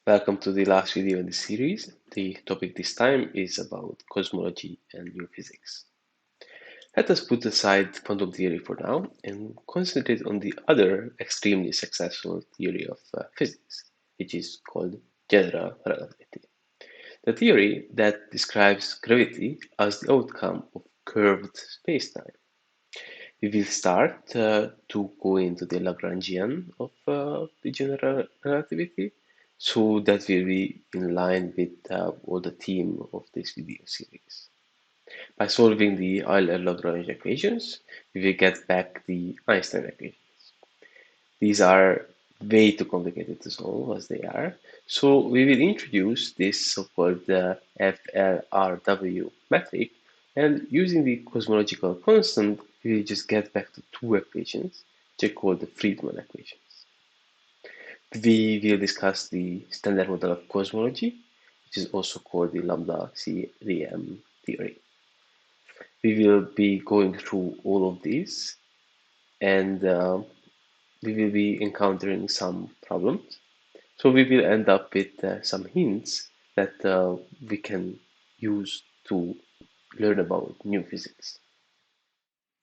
Welcome to the last video in the series. The topic this time is about cosmology and new physics. Let us put aside quantum theory for now and concentrate on the other extremely successful theory of physics, which is called general relativity. The theory that describes gravity as the outcome of curved spacetime. We will start to go into the Lagrangian of the general relativity, so that will be in line with all the theme of this video series. By solving the Euler-Lagrange equations, we will get back the Einstein equations. These are way too complicated to solve as they are, so we will introduce this so-called FLRW metric, and using the cosmological constant, we will just get back to two equations, which are called the Friedmann equations. We will discuss the standard model of cosmology, which is also called the ΛCDM theory. We will be going through all of these, and we will be encountering some problems. So we will end up with some hints that we can use to learn about new physics.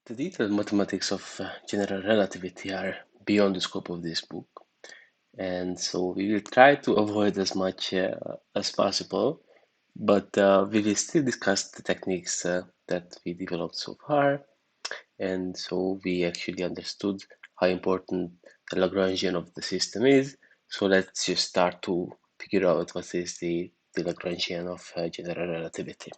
The detailed mathematics of general relativity are beyond the scope of this book, and so we will try to avoid as much as possible, but we will still discuss the techniques that we developed so far, and so we actually understood how important the Lagrangian of the system is. So let's just start to figure out what is the Lagrangian of general relativity.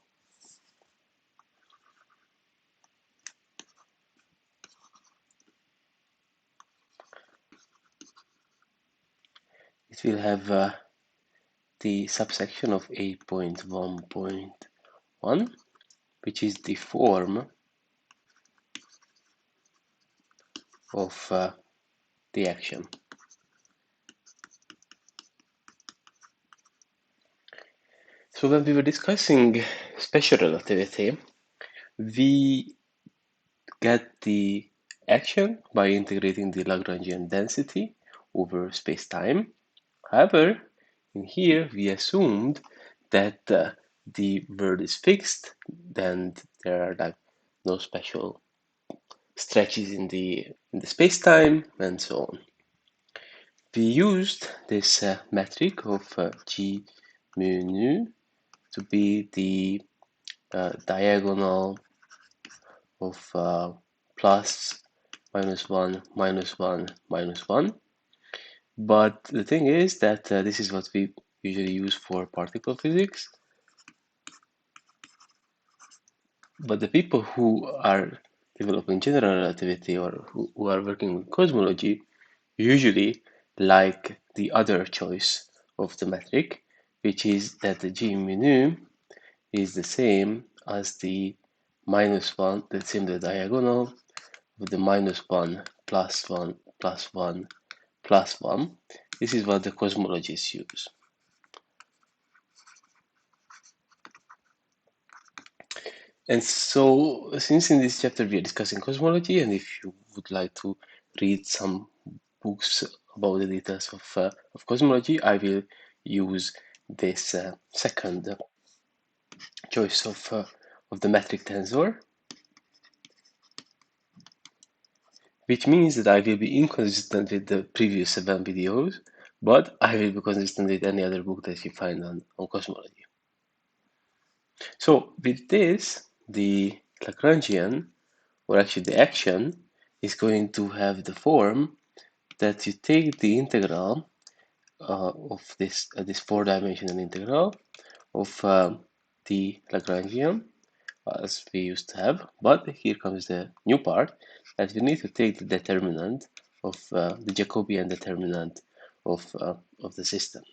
It will have the subsection of 8.1.1, which is the form of the action. So when we were discussing special relativity, we get the action by integrating the Lagrangian density over space-time. However, in here we assumed that the world is fixed, then there are like no special stretches in the space-time and so on. We used this metric of G mu nu to be the diagonal of plus minus 1 minus 1 minus 1. But the thing is that this is what we usually use for particle physics. But the people who are developing general relativity or who are working with cosmology usually like the other choice of the metric, which is that the G mu nu is the same as the minus 1, the same the diagonal with the minus 1 plus 1 plus 1 plus 1. This is what the cosmologists use. And so, since in this chapter we are discussing cosmology, and if you would like to read some books about the details of cosmology, I will use this second choice of the metric tensor, which means that I will be inconsistent with the previous 7 videos, but I will be consistent with any other book that you find on cosmology. So with this, the Lagrangian, or actually the action, is going to have the form that you take the integral of this 4-dimensional integral of the Lagrangian, as we used to have, but here comes the new part, that we need to take the determinant of the Jacobian determinant of the system.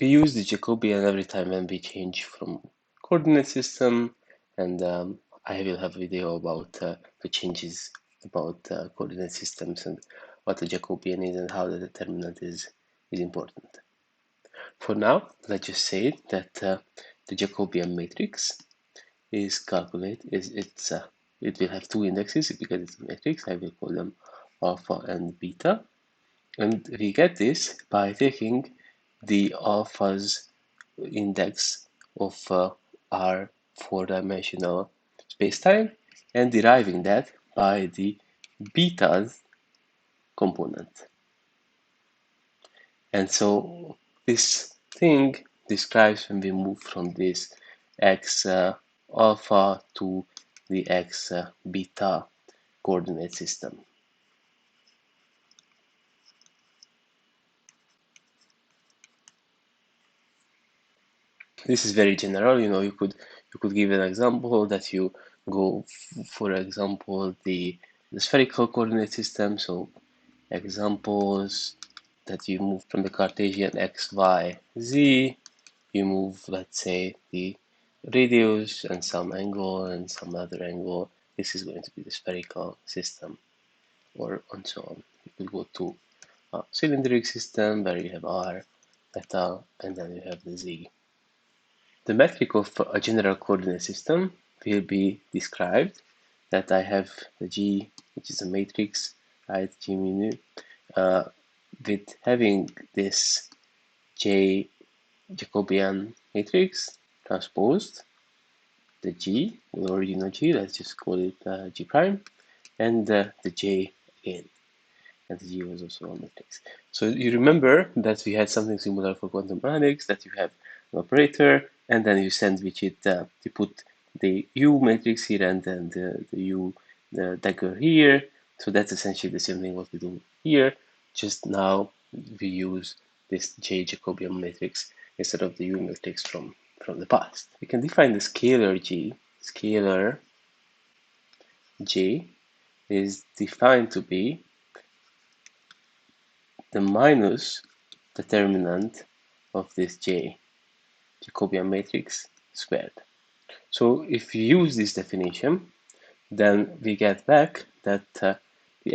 We use the Jacobian every time when we change from coordinate system, and I will have a video about the changes about coordinate systems and what the Jacobian is and how the determinant is important. For now, let's just say that the Jacobian matrix is calculated. It will have two indexes because it's a matrix. I will call them alpha and beta, and we get this by taking the alpha's index of our four-dimensional spacetime and deriving that by the beta's component. And so this thing describes when we move from this x alpha to the x beta coordinate system. This is very general. You could give an example that you go, for example, the spherical coordinate system. So examples that you move from the Cartesian x, y, z, you move, let's say, the radius and some angle and some other angle. This is going to be the spherical system, or and so on. You could go to a cylindric system where you have r, theta, and then you have the z. The metric of a general coordinate system will be described that I have the G, which is a matrix, right, G mu, with having this J Jacobian matrix transposed, the G, the original G, let's just call it G prime, and the J again, and the G was also a matrix. So you remember that we had something similar for quantum mechanics, that you have an operator, and then you sandwich it, you put the U matrix here and then the U the dagger here. So that's essentially the same thing what we do here, just now we use this J Jacobian matrix instead of the U matrix from the past. We can define the scalar G. Scalar J is defined to be the minus determinant of this J Jacobian matrix squared. So if you use this definition, then we get back that the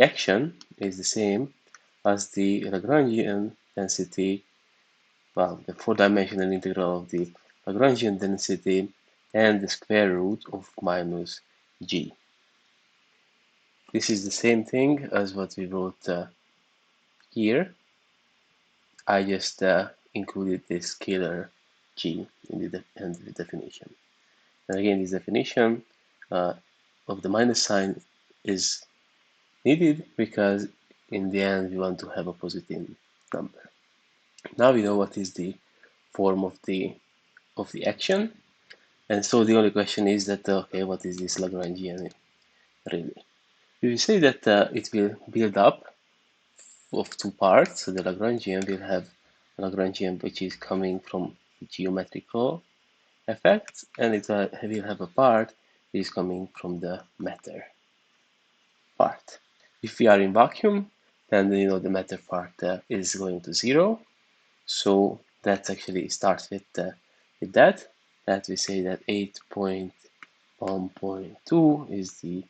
action is the same as the Lagrangian density, well, the four-dimensional integral of the Lagrangian density and the square root of minus g. This is the same thing as what we wrote here. I just included this scalar g in the definition. And again, this definition of the minus sign is needed because in the end we want to have a positive number. Now we know what is the form of the action, and so the only question is that okay, what is this Lagrangian really? We will say that it will build up of two parts. So the Lagrangian will have a Lagrangian which is coming from geometrical effects, and it will have a part that is coming from the matter part. If we are in vacuum, then the matter part is going to zero. So that actually starts with that we say that 8.1.2 is the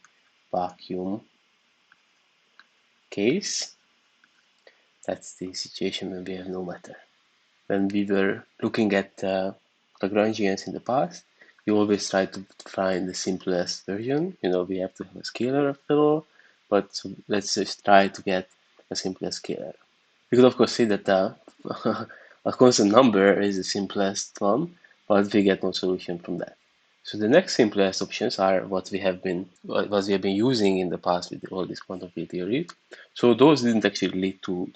vacuum case. That's the situation when we have no matter. When we were looking at Lagrangians in the past, we always try to find the simplest version. We have to have a scalar after all, but so let's just try to get the simplest scalar. We could of course say that a constant number is the simplest one, but we get no solution from that. So the next simplest options are what we have been using in the past with all this quantum field theory. So those didn't actually lead to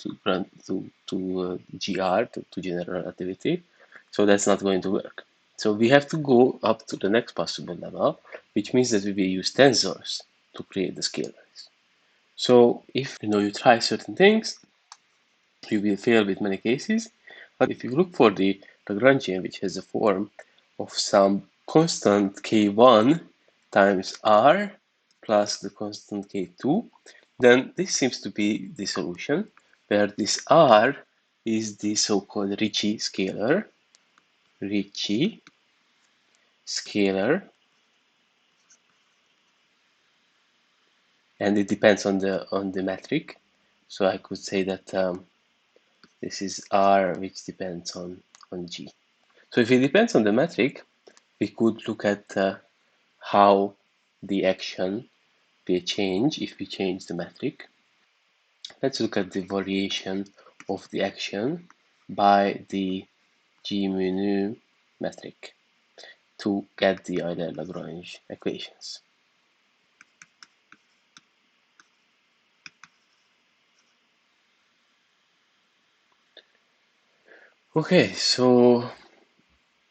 GR, to general relativity. So that's not going to work. So we have to go up to the next possible level, which means that we will use tensors to create the scalars. So if you try certain things, you will fail with many cases. But if you look for the Lagrangian, which has a form of some constant k1 times r plus the constant k2, then this seems to be the solution, where this r is the so-called Ricci scalar, and it depends on the metric. So I could say that this is r, which depends on g. So if it depends on the metric, we could look at how the action will change if we change the metric. Let's look at the variation of the action by the G mu nu metric to get the Euler-Lagrange equations. Okay, so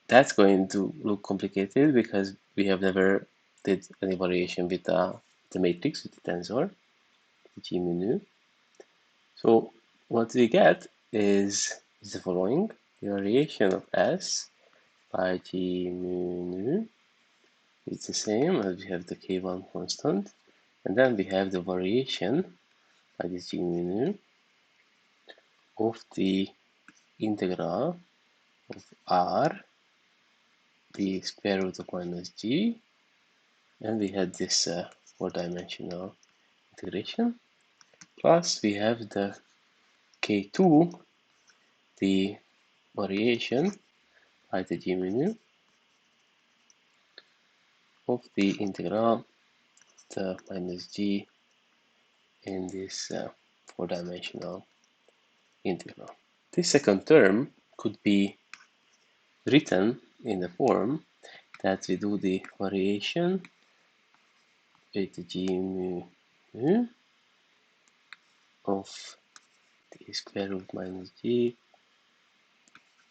that's going to look complicated because we have never did any variation with the matrix, with the tensor, the G mu nu. So what we get is the following: the variation of S by G mu nu is the same as we have the K1 constant, and then we have the variation by this G mu nu of the integral of R, the square root of minus G, and we had this four-dimensional integration, plus we have the K2, the variation by the G mu nu of the integral the minus G in this four-dimensional integral. This second term could be written in the form that we do the variation with the G mu nu of the square root minus G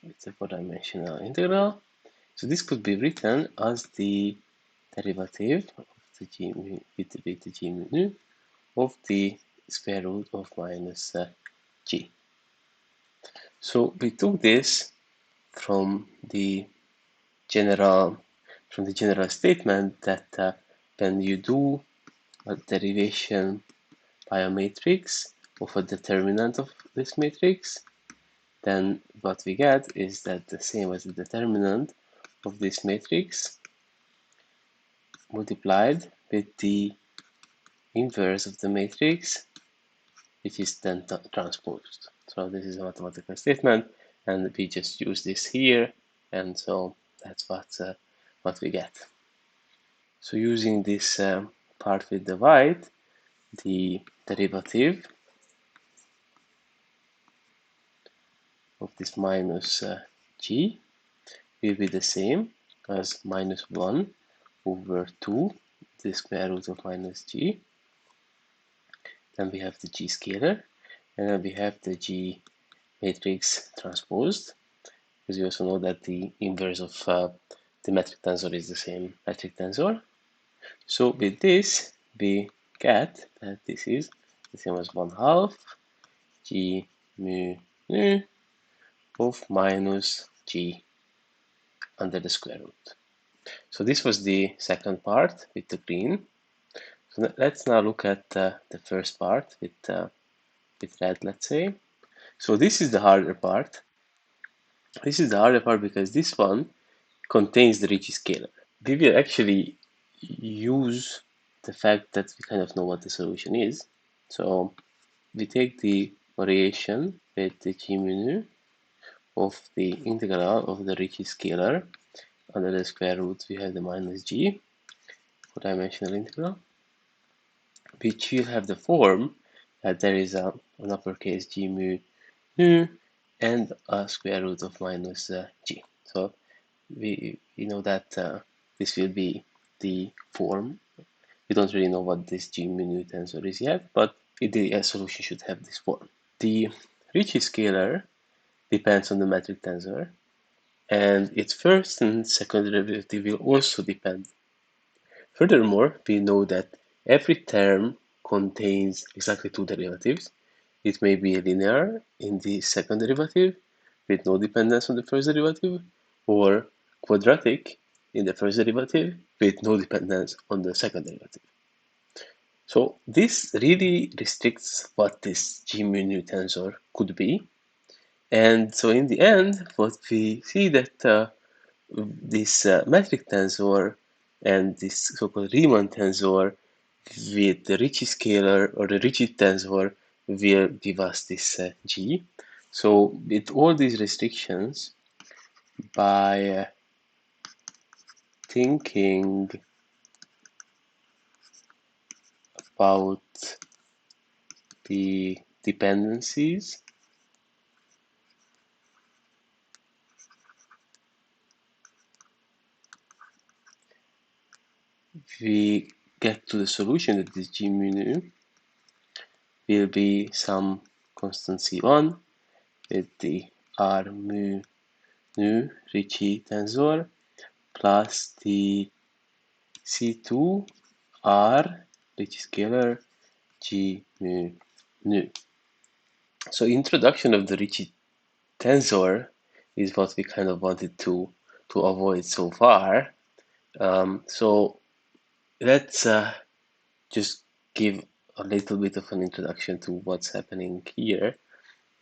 with the four-dimensional integral. So this could be written as the derivative of the G mu with the G mu nu of the square root of minus G. So we took this from the general statement that when you do a derivation by a matrix of a determinant of this matrix, then what we get is that the same as the determinant of this matrix multiplied with the inverse of the matrix, which is then transposed. So this is a mathematical statement, and we just use this here, and so that's what we get. So using this part with the white, the derivative of this minus g will be the same as minus 1 over 2, the square root of minus g. Then we have the g scalar, and then we have the g matrix transposed, because you also know that the inverse of the metric tensor is the same metric tensor. So with this, we get that this is the same as 1/2 G mu nu of minus G under the square root. So this was the second part with the green. So let's now look at the first part with red, let's say. So this is the harder part. This is the harder part because this one contains the Ricci scalar. We will actually use the fact that we kind of know what the solution is. So we take the variation with the G mu nu of the integral of the Ricci scalar under the square root. We have the minus G, four-dimensional integral, which will have the form that there is an uppercase G mu nu and a square root of minus G. So we know that this will be the form. We don't really know what this G mu nu tensor is yet, but the solution should have this form. The Ricci scalar depends on the metric tensor, and its first and second derivative will also depend. Furthermore, we know that every term contains exactly two derivatives. It may be linear in the second derivative with no dependence on the first derivative, or quadratic in the first derivative with no dependence on the second derivative. So this really restricts what this G mu nu tensor could be. And so in the end, what we see that this metric tensor and this so-called Riemann tensor with the Ricci scalar or the Ricci tensor will give us this G. So with all these restrictions, by thinking about the dependencies we get to the solution that this G mu nu will be some constant C1 with the R mu nu Ricci tensor plus the C2 R Ricci scalar G mu nu. So introduction of the Ricci tensor is what we kind of wanted to avoid so far. So let's just give a little bit of an introduction to what's happening here.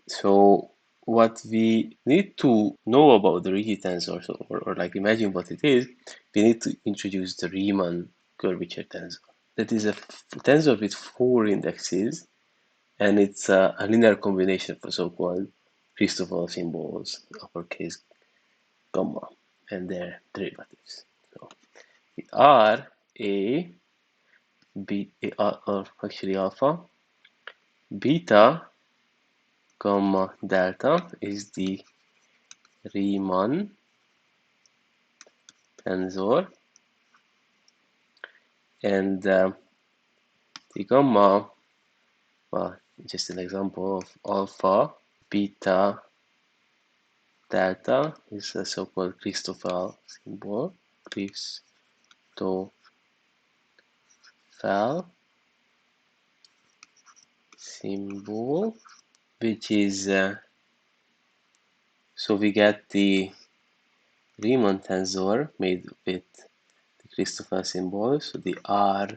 So what we need to know about the Ricci tensor, or like imagine what it is, we need to introduce the Riemann curvature tensor. That is a tensor with 4 indexes, and it's a linear combination of so-called Christoffel symbols, uppercase gamma, and their derivatives. So the R, A, B, or actually alpha, beta, gamma, delta is the Riemann tensor, and the gamma, well, just an example of alpha, beta, delta is a so-called Christoffel symbol, Christoffel symbol, which is so we get the Riemann tensor made with the Christoffel symbol. So the R,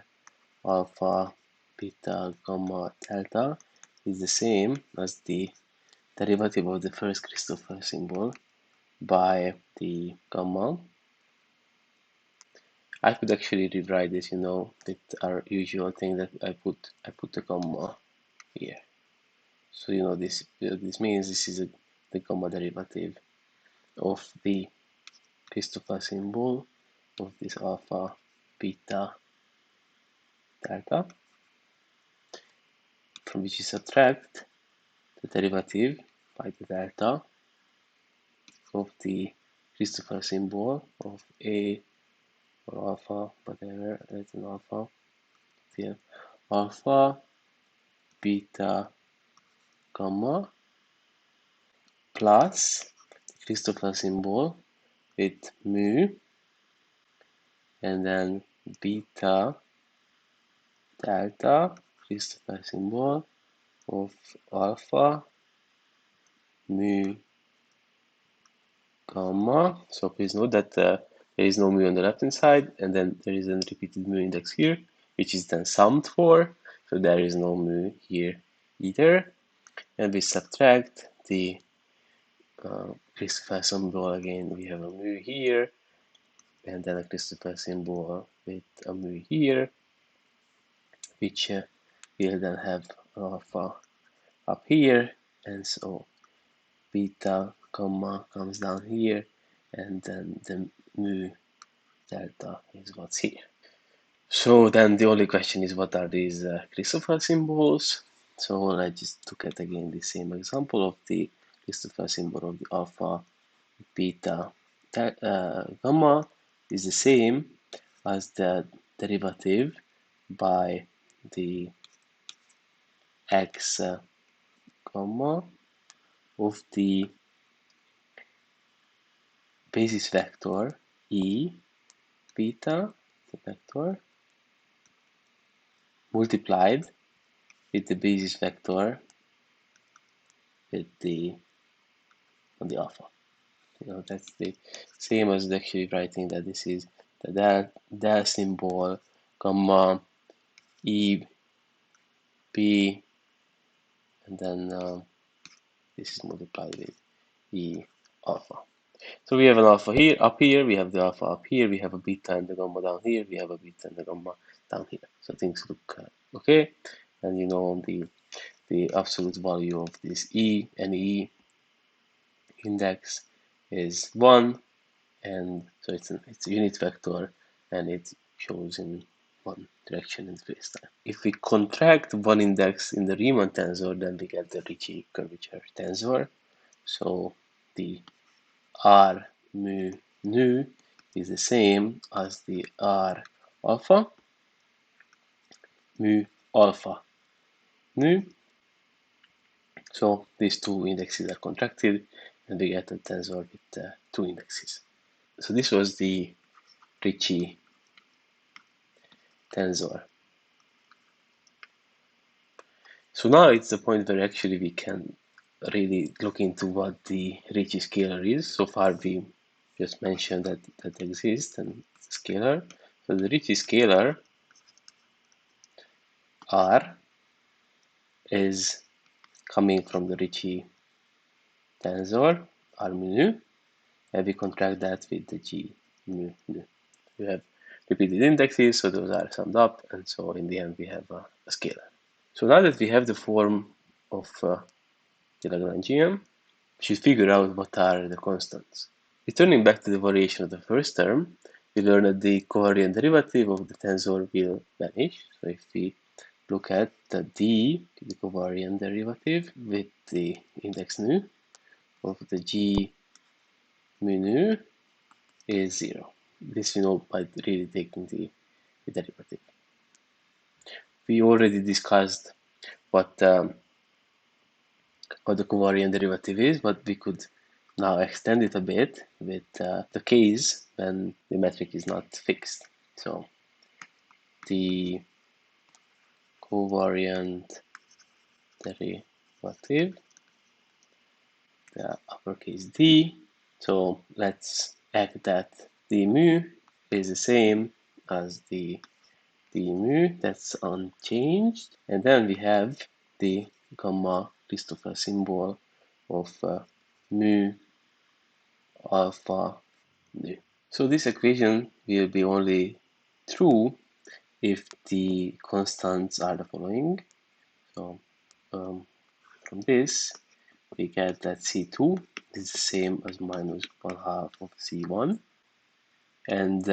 alpha, beta, gamma, delta is the same as the derivative of the first Christoffel symbol by the gamma. I could actually rewrite this, with our usual thing that I put the gamma here. So this means this is the gamma derivative of the Christoffel symbol of this alpha, beta, delta, from which you subtract the derivative by the delta of the Christoffel symbol of A or alpha, whatever, it's an alpha, here, alpha, beta, gamma, plus the Christoffel symbol with mu, and then beta, delta, Christoffel symbol of alpha, mu, gamma. So please note that there is no mu on the left hand side, and then there is a repeated mu index here, which is then summed for. So there is no mu here either. And we subtract the Christoffel symbol again. We have a mu here, and then a Christoffel symbol with a mu here, which will then have alpha up here, and so beta, gamma comes down here, and then the mu delta is what's here. So then the only question is, what are these Christoffel symbols? So let's just look at again the same example of the Christoffel symbol of the alpha, beta, gamma is the same as the derivative by the x gamma of the basis vector E beta, the vector, multiplied with the basis vector with on the alpha. That's the same as actually writing that this is the del symbol, gamma, E, B, and then this is multiplied with E alpha. So we have an alpha here, up here, we have the alpha up here, we have a beta and the gamma down here, we have a beta and the gamma down here. So things look okay, and the absolute value of this E and E index is 1, and so it's a unit vector, and it shows in one direction in space-time. If we contract one index in the Riemann tensor, then we get the Ricci curvature tensor. So the R mu nu is the same as the R alpha, mu alpha nu. So these two indexes are contracted, and we get a tensor with two indexes. So this was the Ricci tensor. So now it's the point where actually we can really look into what the Ricci scalar is. So far we just mentioned that that exists and it's a scalar. So the Ricci scalar R is coming from the Ricci tensor R mu nu, and we contract that with the G mu nu. We have repeated indexes, so those are summed up, and so in the end we have a scalar. So now that we have the form of the Lagrangian, we should figure out what are the constants. Returning back to the variation of the first term, we learned that the covariant derivative of the tensor will vanish. So if we look at the d, the covariant derivative with the index nu of the g mu nu is 0. This we know by really taking the derivative. We already discussed what the covariant derivative is, but we could now extend it a bit with the case when the metric is not fixed. So the covariant derivative, the uppercase d. So let's act that the mu is the same as the mu, that's unchanged, and then we have the gamma Christopher symbol of mu alpha nu. So this equation will be only true if the constants are the following. So from this we get that C2 is the same as minus 1/2 of C1, and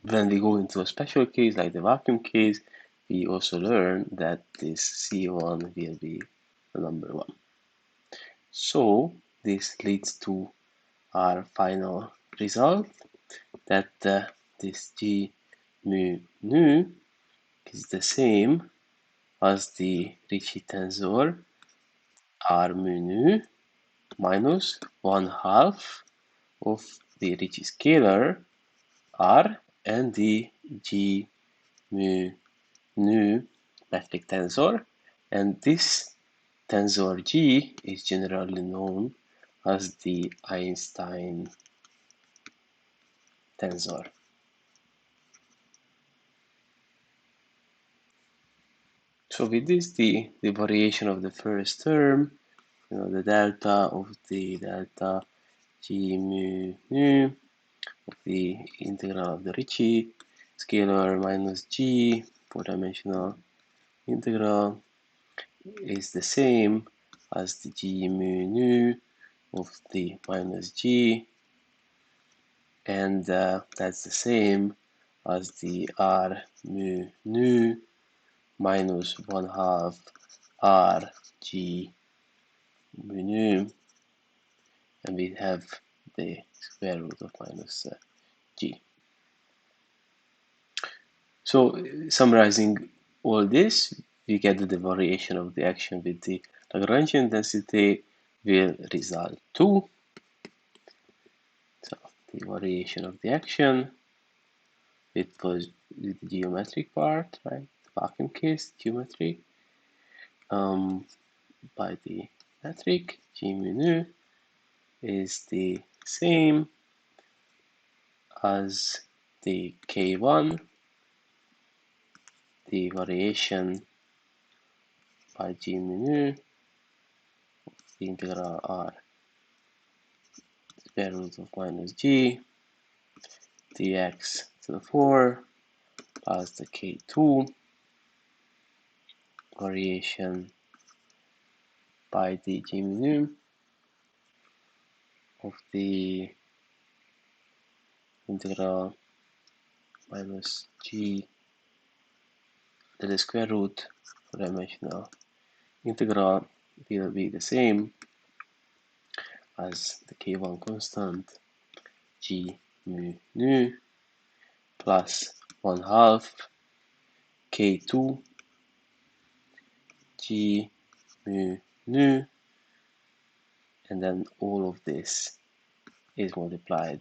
when we go into a special case like the vacuum case, we also learn that this C1 will be the number 1. So this leads to our final result, that this G mu nu is the same as the Ricci tensor R mu nu minus 1/2 of the Ricci scalar R and the G mu nu metric tensor, and this tensor G is generally known as the Einstein tensor. So with this, the variation of the first term, the delta of the delta G mu nu of the integral of the Ricci scalar minus G 4-dimensional integral is the same as the G mu nu of the minus G, and that's the same as the R mu nu minus 1/2 R G mu nu, and we have the square root of minus G. So summarizing all this, we get that the variation of the action with the Lagrangian density will result to, so the variation of the action with the geometric part, right, the vacuum case geometry, by the metric G mu nu is the same as the K1, the variation by G mu nu of the integral R square root of minus G dx to the 4 plus the K2 variation by the G mu nu of the integral minus G to the square root 4-dimensional integral will be the same as the K1 constant G mu nu plus 1/2 K2 G mu nu, and then all of this is multiplied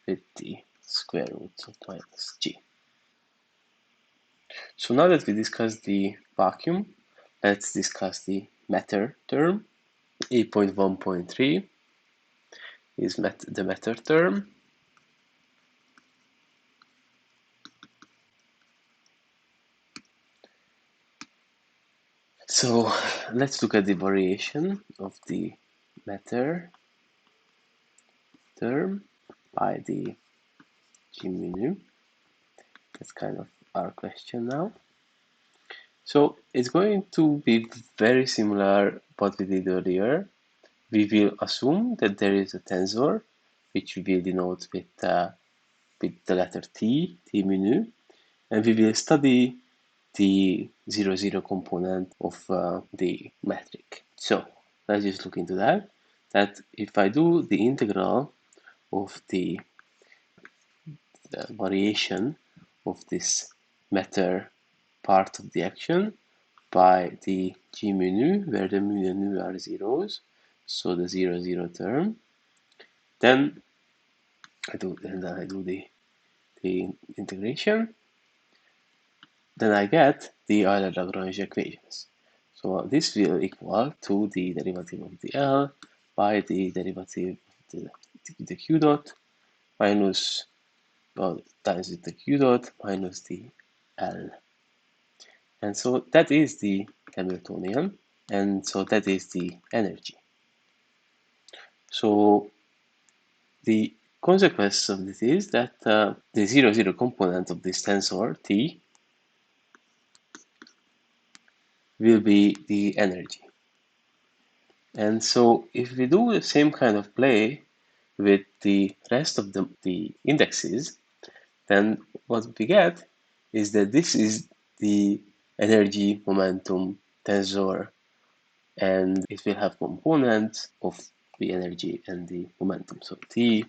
with the square root of minus G. So now that we discussed the vacuum, let's discuss the matter term. 8.1.3 is the matter term. So let's look at the variation of the matter term by the G mu nu. That's kind of our question now. So it's going to be very similar what we did earlier. We will assume that there is a tensor, which we will denote with the letter T mu nu, and we will study the 0, 0 component of the metric. So let's just look into that. That if I do the integral of the variation of this matter part of the action by the G mu nu, where the mu and nu are zeros, so the 0, 0 term, then I do the integration, then I get the Euler-Lagrange equations. So this will equal to the derivative of the L by the derivative of the Q dot minus, well, times with the Q dot minus the L. And so that is the Hamiltonian, and so that is the energy. So the consequence of this is that the 0, 0 component of this tensor T will be the energy. And so if we do the same kind of play with the rest of the indexes, then what we get is that this is the energy momentum tensor, and it will have components of the energy and the momentum. So T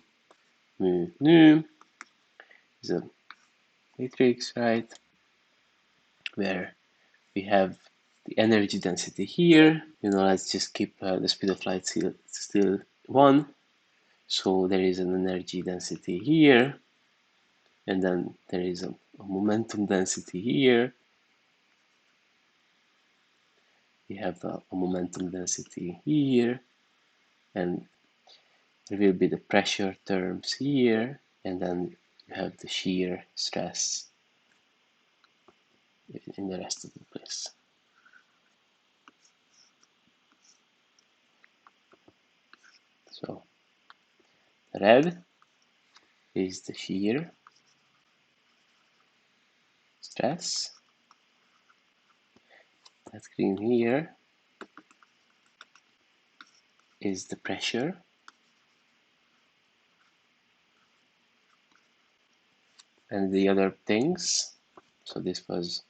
mu nu is a matrix, right, where we have the energy density here. Let's just keep the speed of light still 1. So there is an energy density here, and then there is a momentum density here. We have a momentum density here, and there will be the pressure terms here, and then you have the shear stress in the rest of the place. So red is the shear stress. That green here is the pressure. And the other things, so this was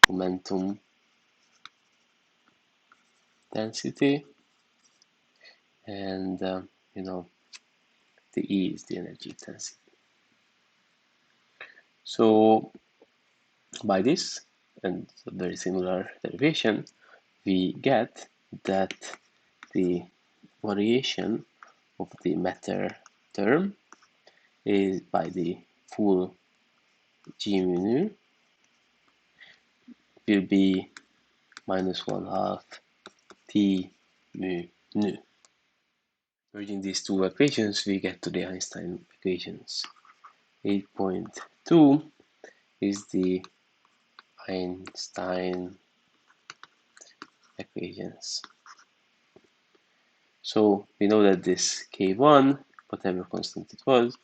momentum density, and the E is the energy density. So by this and a very similar derivation, we get that the variation of the matter term is by the full G mu nu will be minus 1/2 T mu nu. Merging these two equations, we get to the Einstein equations. 8.2 is the Einstein equations. So we know that this K1, whatever constant it was,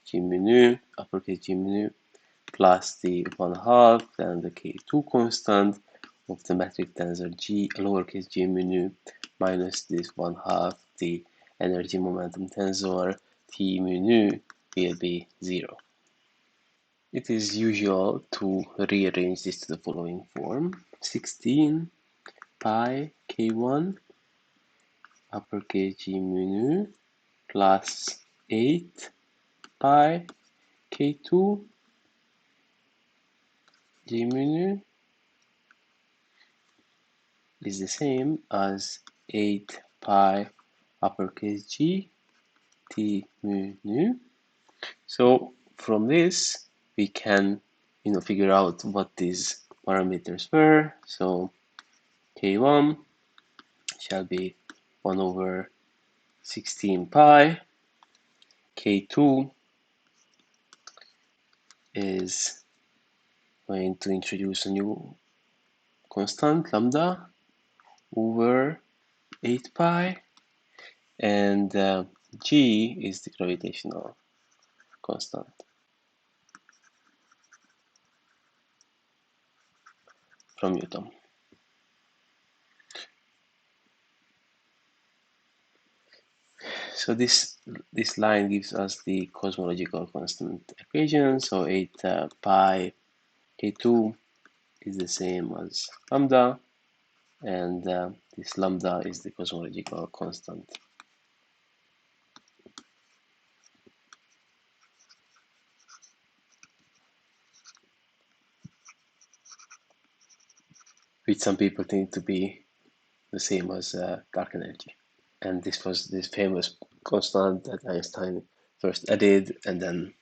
G mu nu, uppercase G mu nu, plus the 1/2 and the K2 constant of the metric tensor G, lowercase G mu nu, minus this 1/2, the energy momentum tensor T mu nu will be 0. It is usual to rearrange this to the following form: 16 pi K1 uppercase G mu nu plus 8 pi K2 G mu nu is the same as 8 pi uppercase G T mu nu. So from this we can figure out what these parameters were. So K1 shall be 1 over 16 pi. K2 is going to introduce a new constant, lambda, over 8 pi. And G is the gravitational constant from Newton. So this line gives us the cosmological constant equation. So 8 pi K2 is the same as lambda, and this lambda is the cosmological constant. Which some people think to be the same as dark energy. And this was this famous constant that Einstein first added and then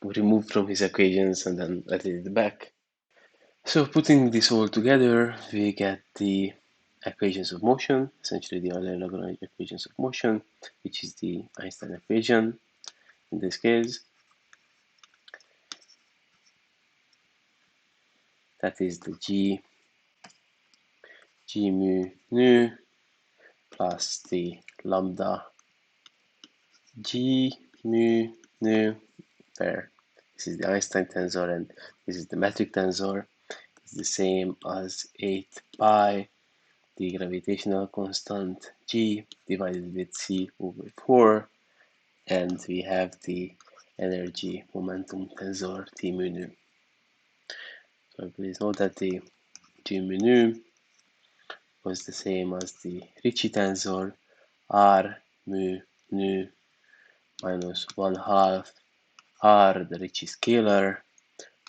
removed from his equations and then added it back. So putting this all together, we get the equations of motion, essentially the Euler-Lagrange equations of motion, which is the Einstein equation in this case. That is the G mu nu plus the lambda G mu nu, where this is the Einstein tensor and this is the metric tensor, is the same as 8 pi, the gravitational constant G divided with C over 4, and we have the energy momentum tensor T mu nu. So please note that the G mu nu was the same as the Ricci tensor R mu nu minus 1/2 R, the Ricci scalar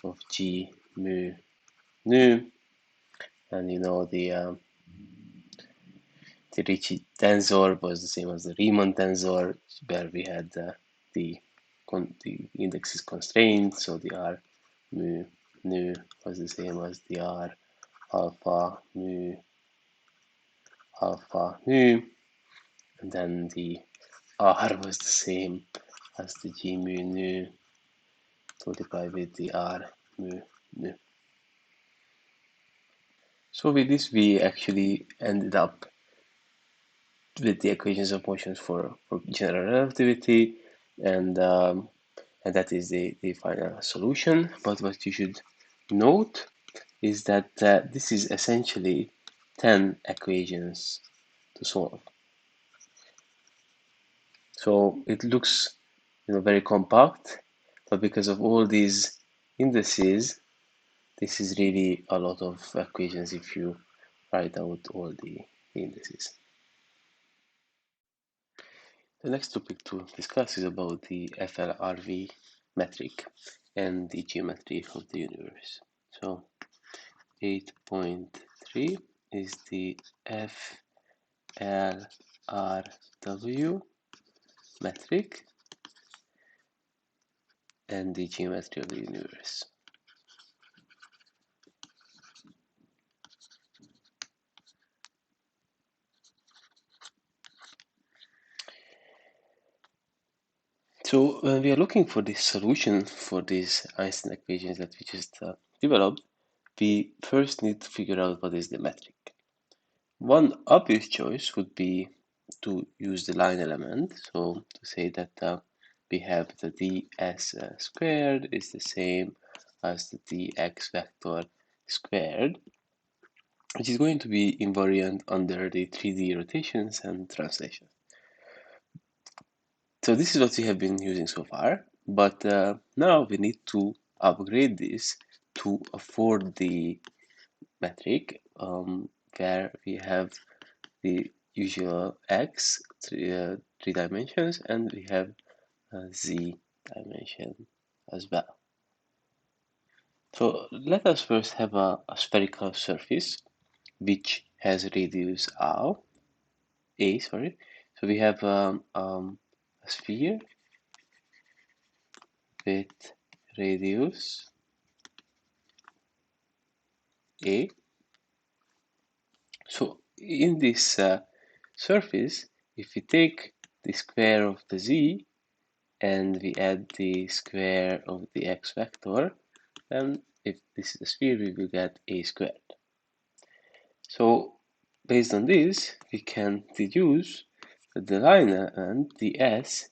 of G mu nu, and the Ricci tensor was the same as the Riemann tensor, where we had the index is constrained, so the R mu nu was the same as the R alpha nu, and then the R was the same as the G mu nu multiplied with the R mu nu. So with this, we actually ended up with the equations of motions for general relativity, and that is the final solution. But what you should note is that this is essentially 10 equations to solve. So it looks very compact, but because of all these indices, this is really a lot of equations if you write out all the indices. The next topic to discuss is about the FLRV metric and the geometry of the universe. So 8.3 is the FLRW metric and the geometry of the universe. So when we are looking for the solution for these Einstein equations that we just developed, we first need to figure out what is the metric. One obvious choice would be to use the line element, so to say that we have the ds squared is the same as the dx vector squared, which is going to be invariant under the 3D rotations and translations. So this is what we have been using so far, but now we need to upgrade this to afford the metric, where we have the usual x, three dimensions, and we have z dimension as well. So let us first have a spherical surface which has radius a, sorry. So we have a sphere with radius a. So in this surface, if we take the square of the z and we add the square of the x vector, then if this is a sphere, we will get a squared. So based on this, we can deduce that the line element, the s,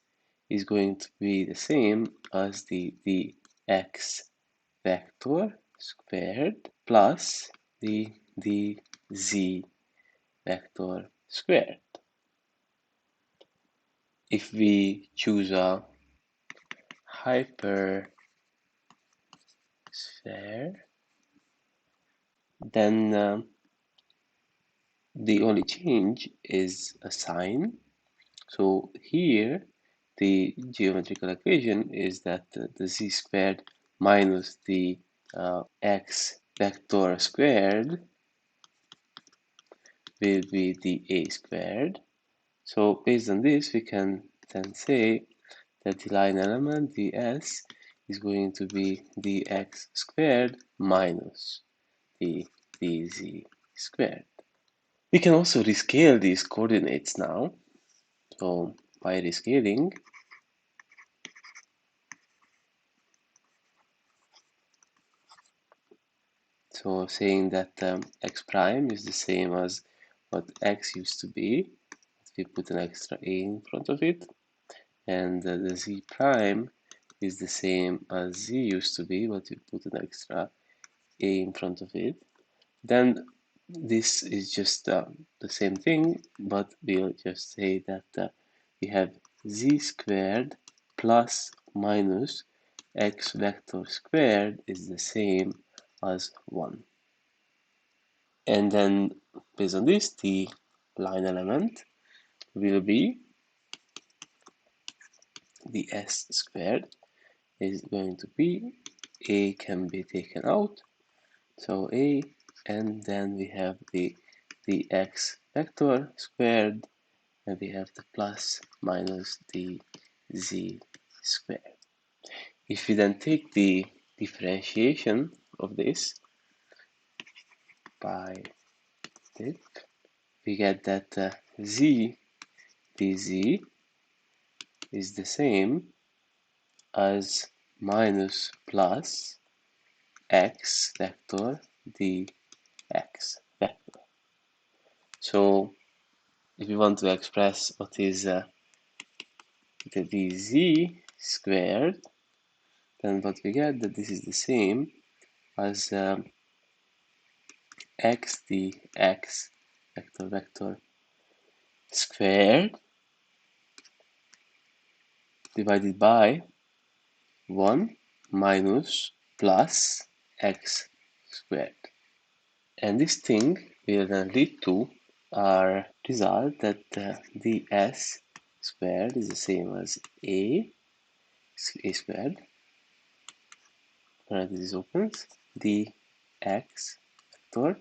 is going to be the same as the x vector squared plus the z vector squared. If we choose a hypersphere, then the only change is a sign. So here the geometrical equation is that the z squared minus the x vector squared will be the a squared. So based on this, we can then say that the line element, the s, is going to be the x squared minus the z squared. We can also rescale these coordinates now. So by rescaling, so saying that x prime is the same as what x used to be, we put an extra a in front of it, and the z prime is the same as z used to be, but we put an extra a in front of it. Then this is just the same thing, but we'll just say that we have z squared plus minus x vector squared is the same as 1. And then based on this, the line element will be the s squared is going to be a can be taken out, so a, and then we have the x vector squared, and we have the plus minus the z squared. If we then take the differentiation of this by this, we get that z dz is the same as minus plus x vector dx vector. So if we want to express what is the dz squared, then what we get that this is the same as x dx vector squared divided by 1 minus plus x squared. And this thing will then lead to our result that ds squared is the same as a squared, parenthesis opens, dx vector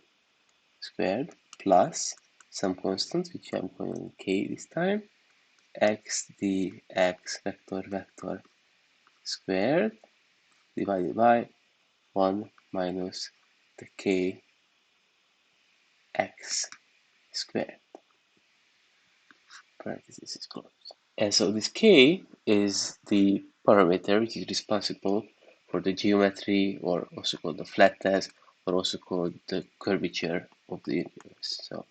squared plus some constant, which I'm calling k this time, x dx vector squared divided by 1 minus the k x squared, parenthesis is closed. And so this k is the parameter which is responsible for the geometry, or also called the flatness, or also called the curvature of the universe. So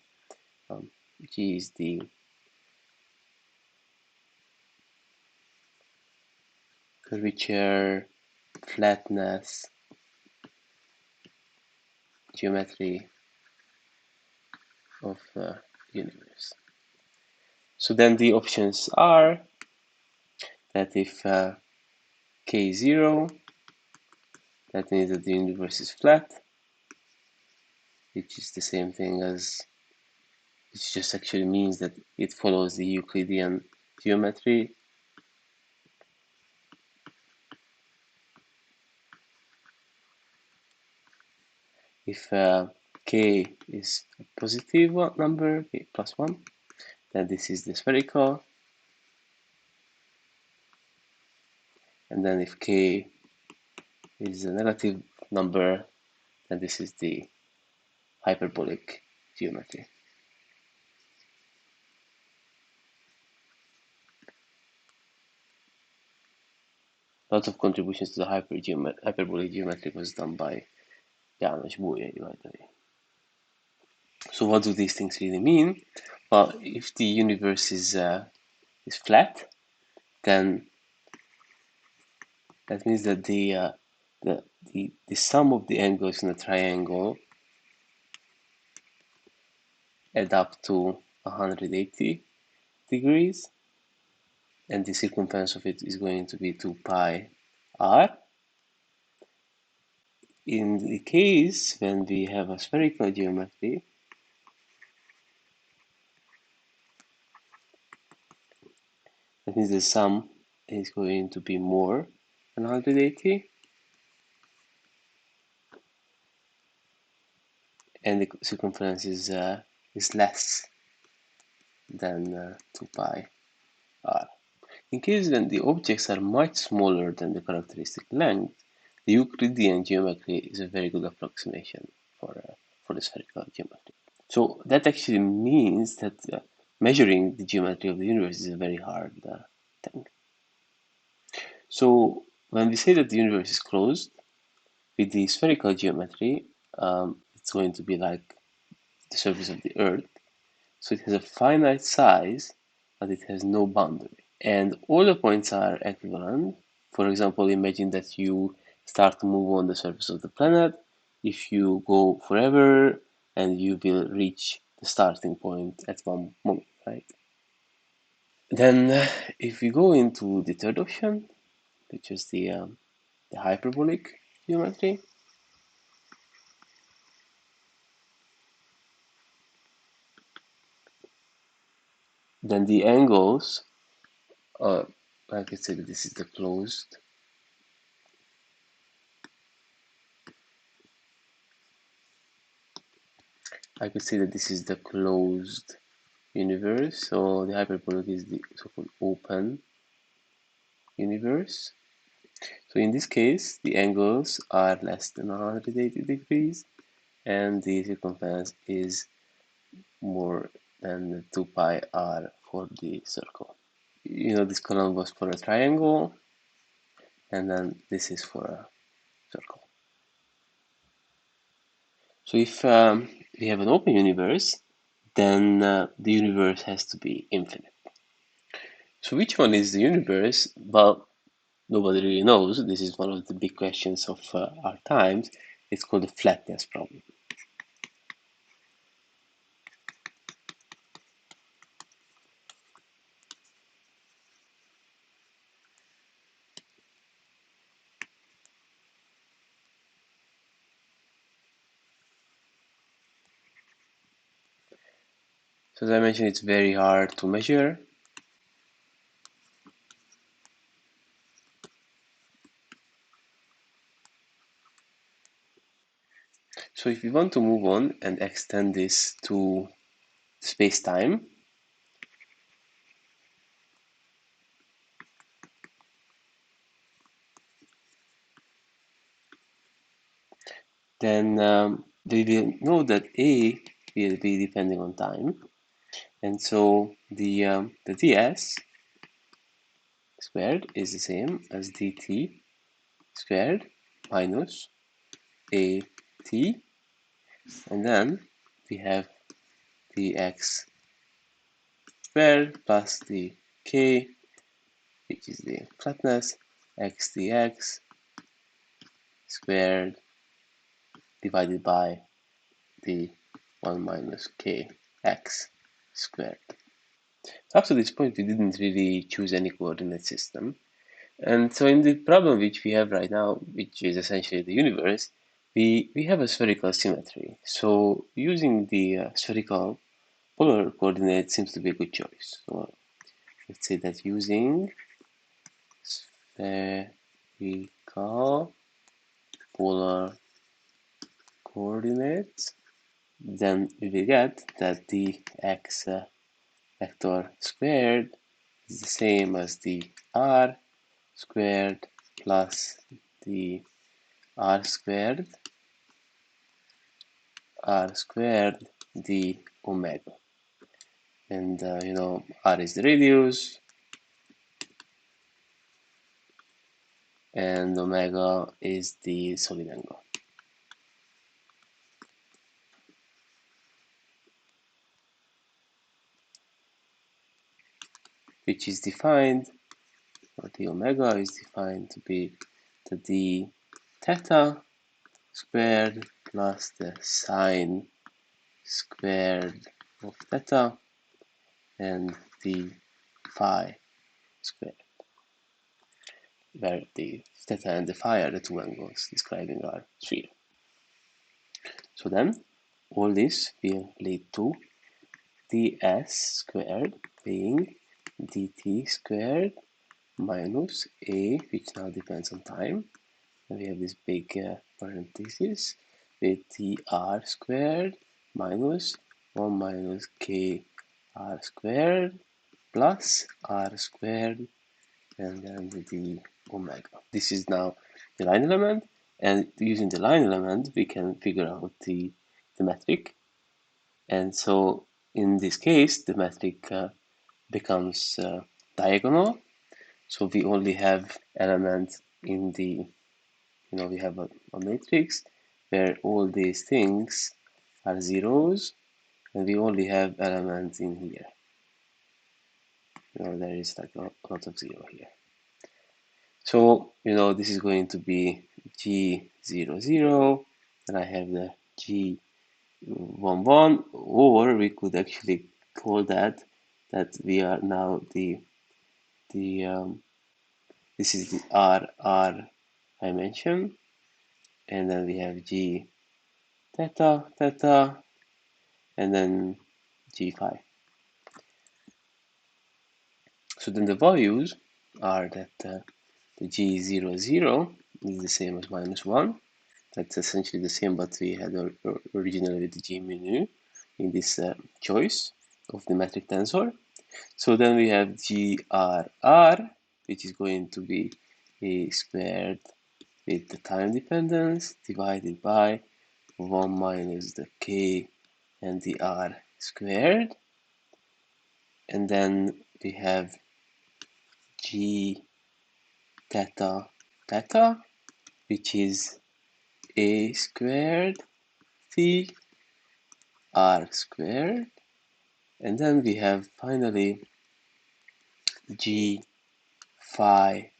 g is the curvature, flatness, geometry of the universe. So then the options are that if k is 0, that means that the universe is flat, which is the same thing as, which just actually means that it follows the Euclidean geometry. If k is a positive number, k plus 1, then this is the spherical. And then if k is a negative number, then this is the hyperbolic geometry. Lots of contributions to the hyperbolic geometry was done by János Bolyai, by the way. So what do these things really mean? Well, if the universe is flat, then that means that the sum of the angles in a triangle add up to 180 degrees, and the circumference of it is going to be 2 pi r. In the case when we have a spherical geometry, that means the sum is going to be more than 180, and the circumference is less than 2 pi r. In case when the objects are much smaller than the characteristic length, the Euclidean geometry is a very good approximation for the spherical geometry. So that actually means that measuring the geometry of the universe is a very hard thing. So when we say that the universe is closed, with the spherical geometry, it's going to be like the surface of the Earth. So it has a finite size, but it has no boundary. And all the points are equivalent. For example, imagine that you start to move on the surface of the planet. If you go forever, and you will reach the starting point at one moment, right? Then, if we go into the third option, which is the hyperbolic geometry, then the angles, I could say that this is the closed. I could say that this is the closed universe. So the hyperbolic is the so-called open universe. So in this case, the angles are less than 180 degrees, and the circumference is more than 2 pi r for the circle. This column was for a triangle, and then this is for a circle. So if we have an open universe, then the universe has to be infinite. So which one is the universe? Well, nobody really knows. This is one of the big questions of our times. It's called the flatness problem. So as I mentioned, it's very hard to measure. So if we want to move on and extend this to space-time, then we will know that A will be depending on time. And so the ds squared is the same as dt squared minus at, and then we have the x squared plus the k, which is the flatness, x dx squared divided by the 1 minus kx squared. So up to this point, we didn't really choose any coordinate system. And so in the problem which we have right now, which is essentially the universe, we have a spherical symmetry. So using the spherical polar coordinate seems to be a good choice. So let's say that using spherical polar coordinates, then we will get that the x vector squared is the same as the r squared plus the r squared the omega. And r is the radius, and omega is the solid angle. Which is defined, or the omega is defined to be the d theta squared plus the sine squared of theta and the phi squared, where the theta and the phi are the two angles describing our sphere. So then all this will lead to ds squared being dt squared minus a, which now depends on time. And we have this big parenthesis with dr squared minus 1 minus k r squared plus r squared and then the omega. This is now the line element, and using the line element we can figure out the metric. And so in this case the metric becomes diagonal, so we only have elements in the, we have a matrix where all these things are zeros, and we only have elements in here. There is like a lot of zero here. So, this is going to be G00, and I have the G11, or we could actually call that we are now this is the R dimension, and then we have G theta, and then G phi. So then the values are that the G00 is the same as -1. That's essentially the same, but we had originally with the G mu nu in this choice of the metric tensor. So then we have GRR, which is going to be a squared with the time dependence divided by 1 minus the k and the r squared. And then we have G theta theta, which is a squared t r squared, and then we have finally G phi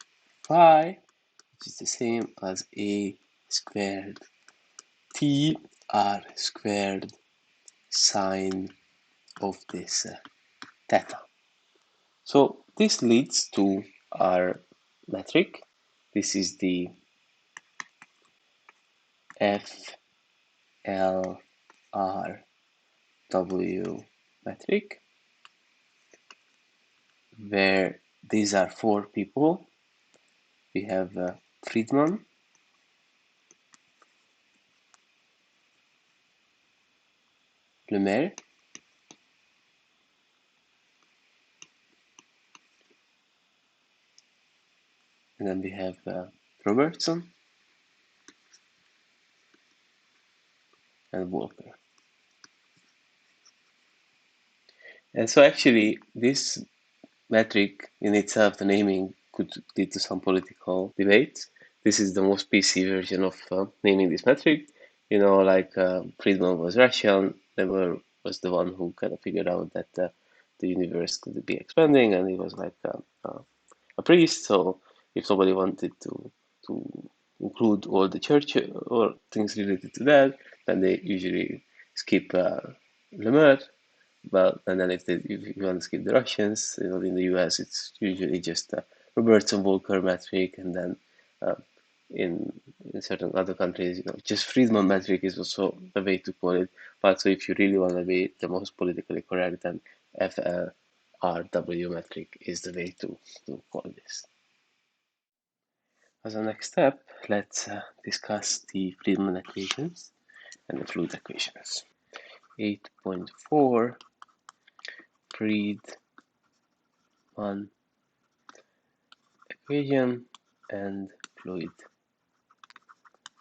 phi, which is the same as a squared t r squared sine of this theta. So this leads to our metric. This is the FLRW-metric, where these are 4 people. We have Friedmann, Lemaire, and then we have Robertson and Walker. And so actually this metric in itself, the naming could lead to some political debates. This is the most PC version of naming this metric. Friedmann was Russian, Weber was the one who kind of figured out that the universe could be expanding, and he was like a priest. So if somebody wanted to include all the church or things related to that, then they usually skip Lemaitre. And then if you want to skip the Russians, in the US, it's usually just Robertson Walker metric, and then in certain other countries, just Friedmann metric is also a way to call it. But so if you really want to be the most politically correct, then FLRW metric is the way to call this. As a next step, let's discuss the Friedmann equations. and the fluid equations. 8.4 Friedmann equation and fluid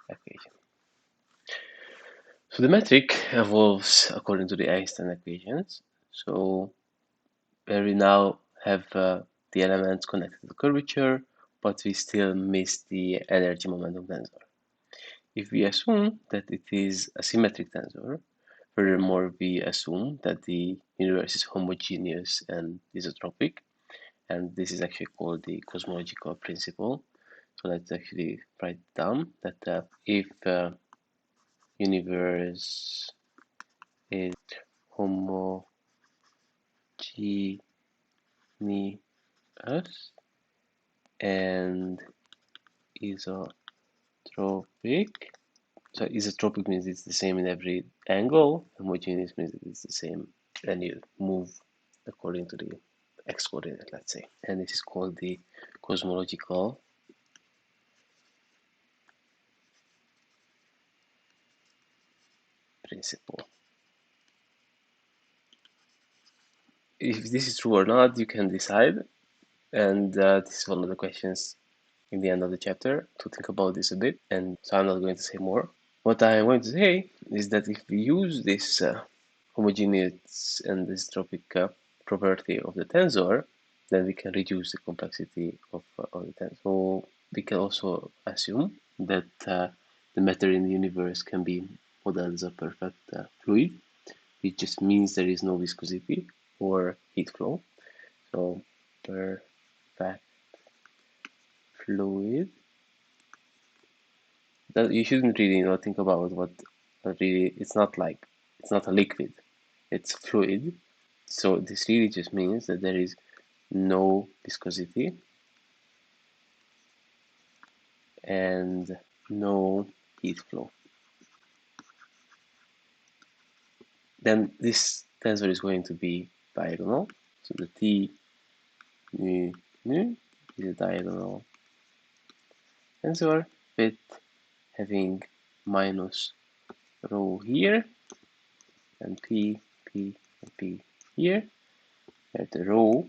equation. So the metric evolves according to the Einstein equations. So where we now have the elements connected to the curvature, but we still miss the energy momentum tensor. If we assume that it is a symmetric tensor, furthermore, we assume that the universe is homogeneous and isotropic, and this is actually called the cosmological principle. So let's actually write down that if universe is homogeneous and isotropic, so isotropic means it's the same in every angle, homogeneous means it's the same and you move according to the x coordinate, let's say, and this is called the cosmological principle. If this is true or not, you can decide, and this is one of the questions in the end of the chapter to think about this a bit, and so I'm not going to say more. What I'm going to say is that if we use this homogeneous and isotropic property of the tensor, then we can reduce the complexity of the tensor. So we can also assume that the matter in the universe can be modeled as a perfect fluid, which just means there is no viscosity or heat flow. So perfect fluid. That you shouldn't really think about what really it's not a liquid, it's fluid. So this really just means that there is no viscosity and no heat flow. Then this tensor is going to be diagonal. So the T nu nu is a diagonal tensor with having minus rho here and P, P, and P here. Where the rho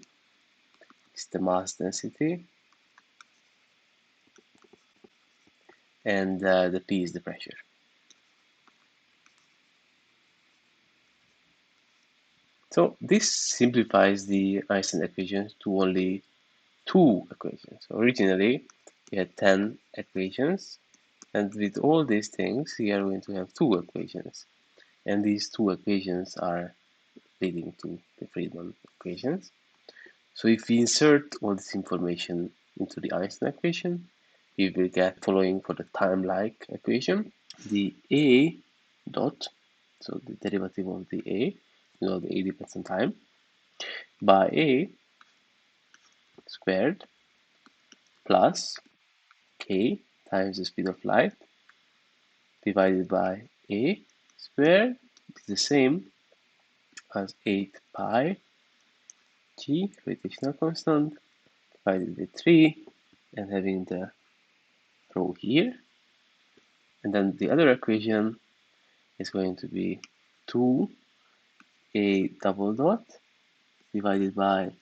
is the mass density and the P is the pressure. So this simplifies the Einstein equations to only 2 equations. So originally we had 10 equations, and with all these things we are going to have 2 equations, and these 2 equations are leading to the Friedmann equations. So if we insert all this information into the Einstein equation, we will get following for the time-like equation. The A dot, so the derivative of the A, the A depends on time, by A squared plus K times the speed of light divided by A squared is the same as 8 pi G, gravitational constant, divided by 3, and having the rho here. And then the other equation is going to be 2A double dot divided by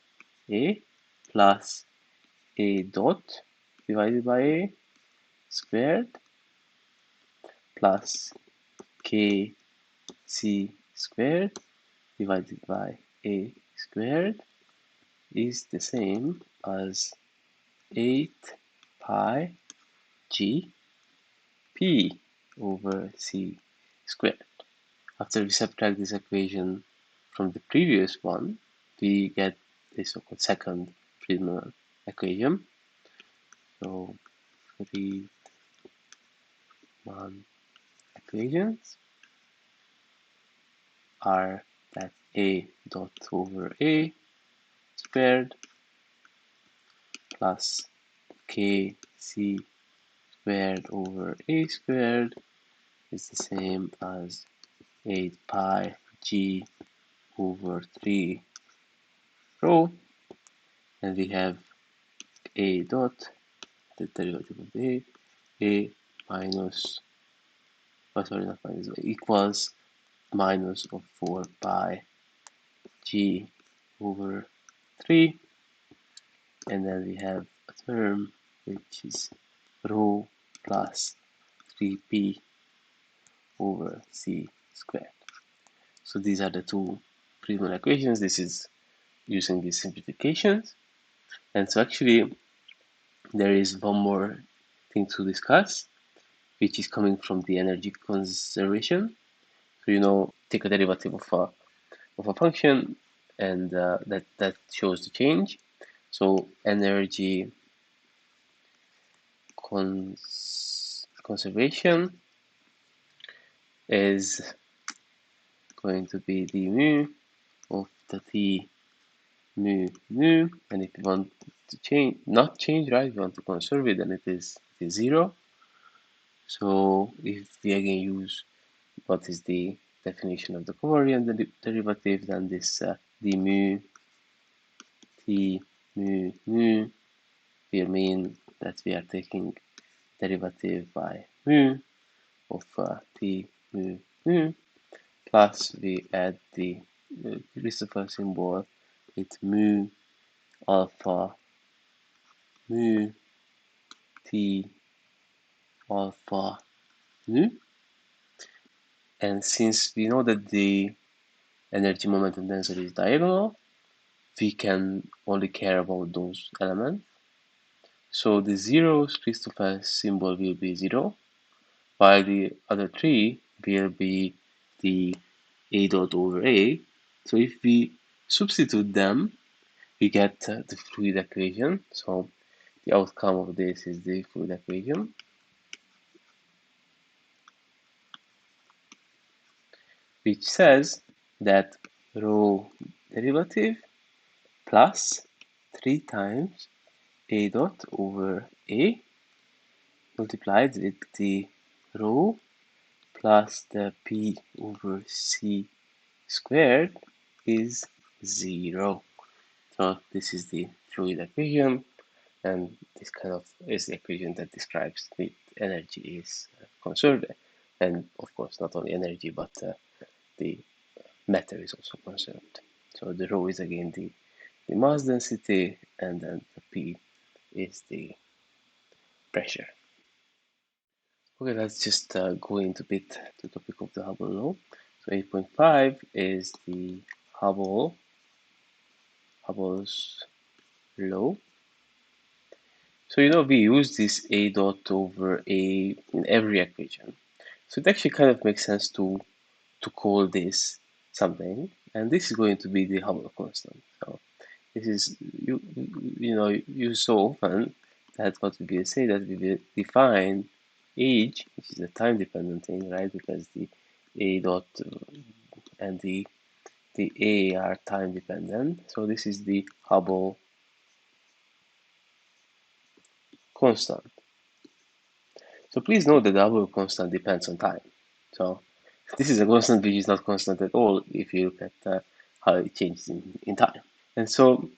A plus A dot divided by A squared plus KC squared divided by A squared is the same as 8 pi G P over C squared. After we subtract this equation from the previous one, we get the so-called second Friedmann equation. So Friedmann equations are that A dot over A squared plus KC squared over A squared is the same as 8 pi G over 3 rho, and we have A dot, the derivative of A minus oh sorry, not minus, equals minus of 4 pi g over 3, and then we have a term which is rho plus 3p over c squared. So these are the two Friedmann equations. This is using these simplifications. And so actually there is one more thing to discuss, which is coming from the energy conservation. So take a derivative of a function, and that shows the change. So energy conservation is going to be the mu of the t mu mu, and if you want to change, not change, right, if you want to conserve it, then it is 0. So if we again use what is the definition of the covariant derivative, then this d mu t mu mu will mean that we are taking derivative by mu of t mu mu, plus we add the Christopher symbol with mu alpha mu t alpha mu. And since we know that the energy momentum density is diagonal, we can only care about those elements. So the zeros Christopher symbol will be 0, while the other three will be the a dot over a. So if we substitute them, we get the fluid equation. So the outcome of this is the fluid equation, which says that rho derivative plus 3 times a dot over a multiplied with the rho plus the p over c squared is 0. So this is the fluid equation, and this kind of is the equation that describes the energy is conserved, and of course not only energy but the matter is also conserved. So the rho is again the mass density, and then the p is the pressure. Okay, let's just go into a bit the topic of the Hubble law. So 8.5 is the Hubble's law. So we use this a dot over a in every equation. So it actually kind of makes sense to call this something, and this is going to be the Hubble constant. So this is used so often that what we will say that we will define age, which is a time dependent thing, right? Because the a dot and the a are time dependent. So this is the Hubble constant. So please note that the Hubble constant depends on time. So this is a constant which is not constant at all if you look at how it changes in time. And so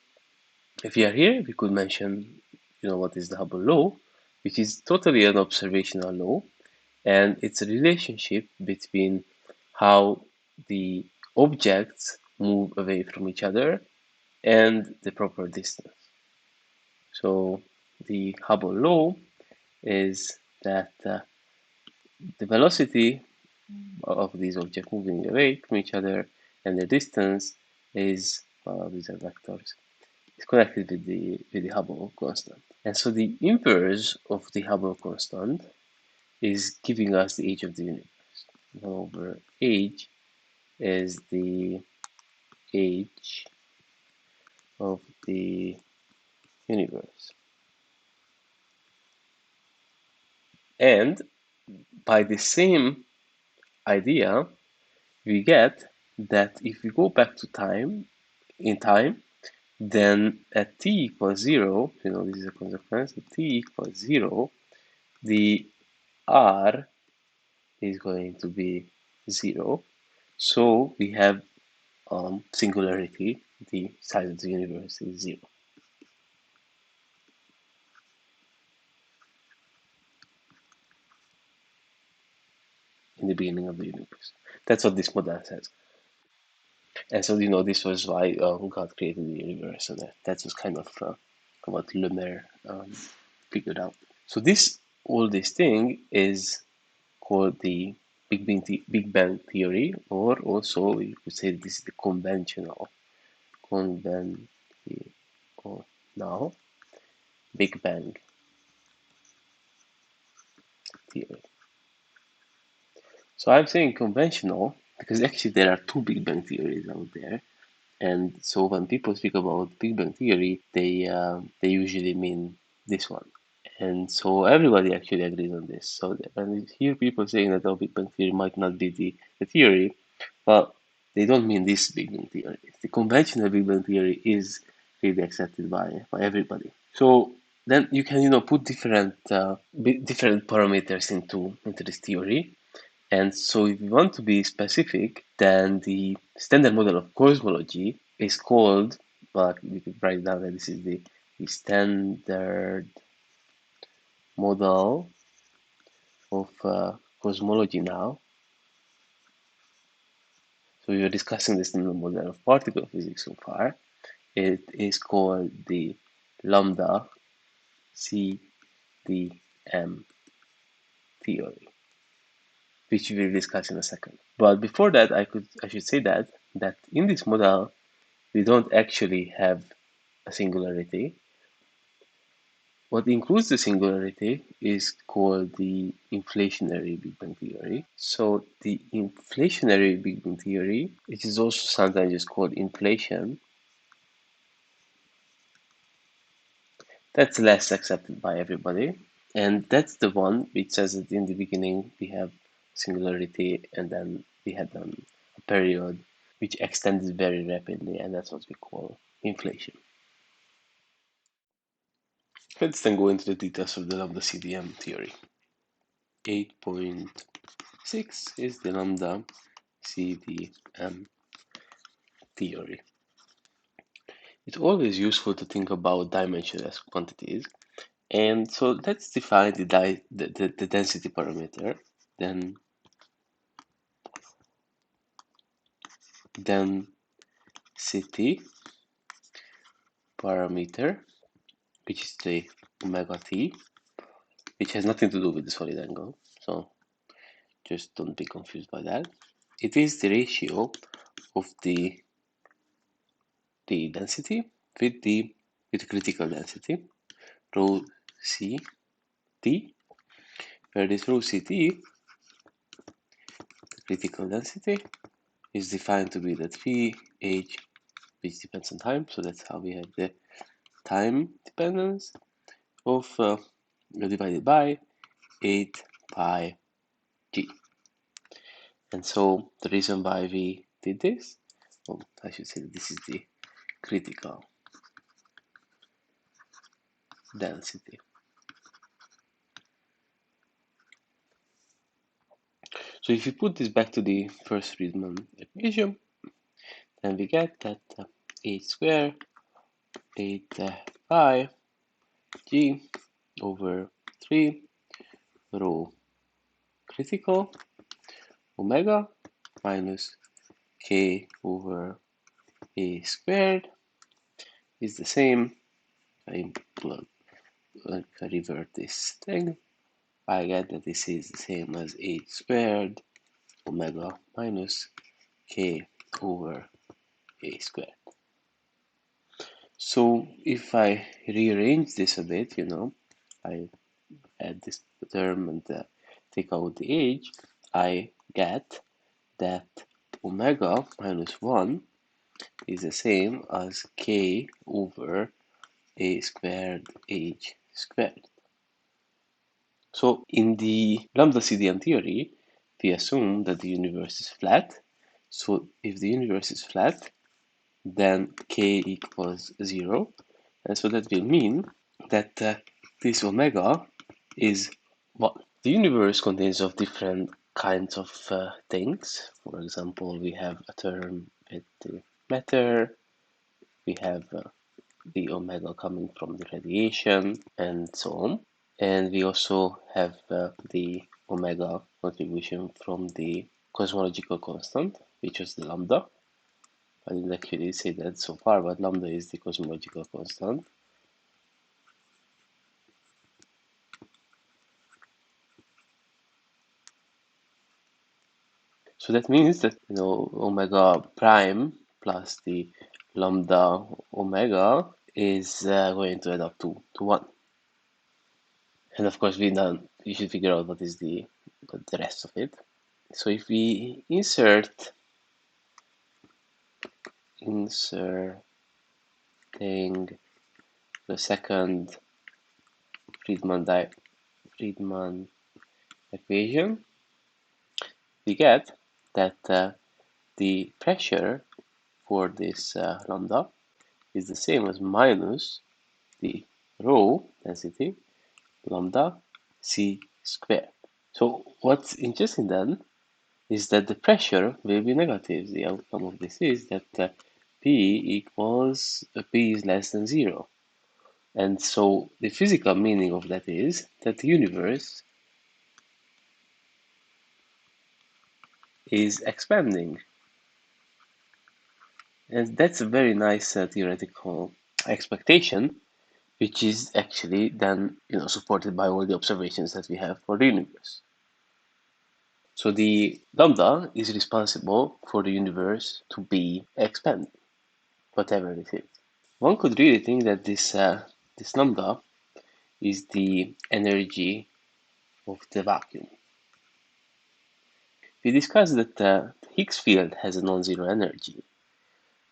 if we are here, we could mention what is the Hubble law, which is totally an observational law, and it's a relationship between how the objects move away from each other and the proper distance. So the Hubble law is that the velocity of these objects moving away from each other and the distance is, well, these are vectors, is connected with the Hubble constant. And so the inverse of the Hubble constant is giving us the age of the universe. 1 over age is the age of the universe. And by the same idea, we get that if we go back to time, in time, then at t equals 0, this is a consequence, at t equals 0, the r is going to be 0. So we have singularity, the size of the universe is 0. in the beginning of the universe. That's what this model says. And so, this was why God created the universe, and that was kind of what Lumiere figured out. So all this thing is called the Big Bang theory, or also you could say this is the conventional Big Bang theory. So I'm saying conventional because actually there are two Big Bang theories out there. And so when people speak about Big Bang theory, they usually mean this one. And so everybody actually agrees on this. So when you hear people saying that Big Bang theory might not be the theory, well, they don't mean this Big Bang theory. The conventional Big Bang theory is really accepted by everybody. So then you can put different parameters into this theory. And so if you want to be specific, then the standard model of cosmology is called, well, we could write down that this is the standard model of cosmology now. So we were discussing the standard model of particle physics so far. It is called the lambda CDM theory, which we will discuss in a second. But before that, I should say that in this model we don't actually have a singularity. What includes the singularity is called the inflationary Big Bang theory. So the inflationary Big Bang theory, which is also sometimes just called inflation, that's less accepted by everybody. And that's the one which says that in the beginning we have singularity and then we had a period which extended very rapidly, and that's what we call inflation. Let's then go into the details of the lambda CDM theory. 8.6 is the lambda CDM theory. It's always useful to think about dimensionless quantities, and so let's define the density parameter, then density parameter, which is the omega t, which has nothing to do with the solid angle, so just don't be confused by that. It is the ratio of the density with the critical density, rho c t, where this rho c t, the critical density, is defined to be that v h, which depends on time, so that's how we have the time dependence of divided by 8 pi g. And so the reason why we did this, well, I should say that this is the critical density. So if you put this back to the first Friedmann equation, then we get that h squared 8 pi g over 3 rho critical omega minus k over a squared is the same. I revert this thing. I get that this is the same as h squared omega minus k over a squared. So if I rearrange this a bit, I add this term and take out the h, I get that omega minus 1 is the same as k over a squared h squared. So in the lambda CDM theory, we assume that the universe is flat. So if the universe is flat, then k equals 0. And so that will mean that this omega is 1. The universe contains of different kinds of things. For example, we have a term with the matter, we have the omega coming from the radiation, and so on. And we also have the omega contribution from the cosmological constant, which was the lambda. I didn't actually say that so far, but lambda is the cosmological constant. So that means that omega prime plus the lambda omega is going to add up to 1. And of course, we should figure out what is the rest of it. So if we inserting the second Friedmann equation, we get that the pressure for this lambda is the same as minus the rho density lambda c squared. So what's interesting then is that the pressure will be negative. The outcome of this is that P is less than 0. And so the physical meaning of that is that the universe is expanding. And that's a very nice theoretical expectation, which is actually then supported by all the observations that we have for the universe. So the lambda is responsible for the universe to be expanding, whatever it is. One could really think that this lambda is the energy of the vacuum. We discussed that the Higgs field has a non-zero energy.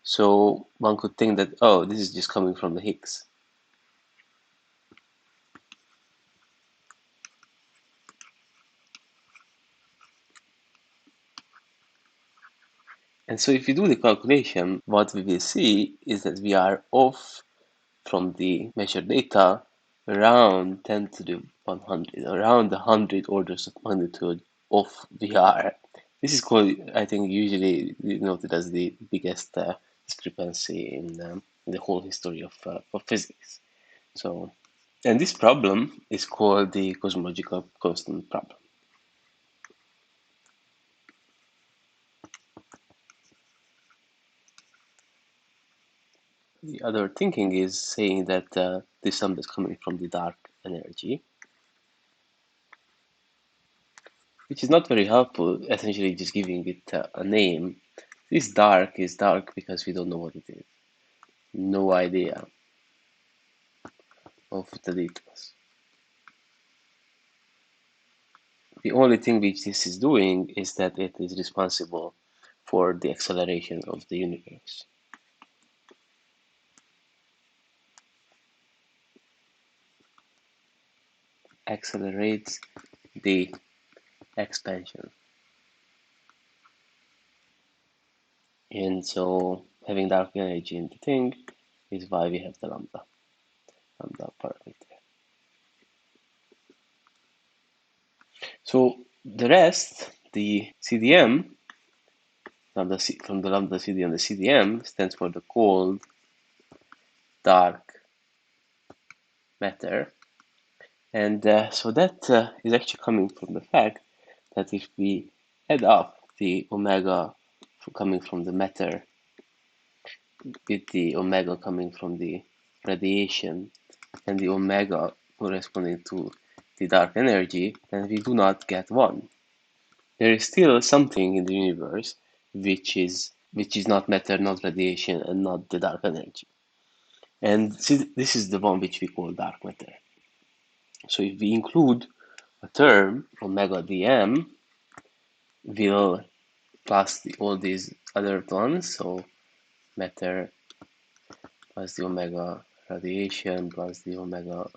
So one could think that, oh, this is just coming from the Higgs. And so if you do the calculation, what we will see is that we are off from the measured data around 10 to the 100, around 100 orders of magnitude off VR. This is called, I think, usually noted as the biggest discrepancy in the whole history of physics. So, and this problem is called the cosmological constant problem. The other thinking is saying that this sum is coming from the dark energy, which is not very helpful, essentially just giving it a name. This dark is dark because we don't know what it is. No idea of the details. The only thing which this is doing is that it is responsible for the acceleration of the universe. Accelerates the expansion. And so having dark energy in the thing is why we have the lambda parameter. So the rest, the CDM, from the lambda CDM, the CDM stands for the cold dark matter. And so that is actually coming from the fact that if we add up the omega coming from the matter with the omega coming from the radiation and the omega corresponding to the dark energy, then we do not get 1. There is still something in the universe which is not matter, not radiation, and not the dark energy. And this is the one which we call dark matter. So if we include a term, omega dm, we'll plus all these other ones, so matter plus the omega radiation plus the omega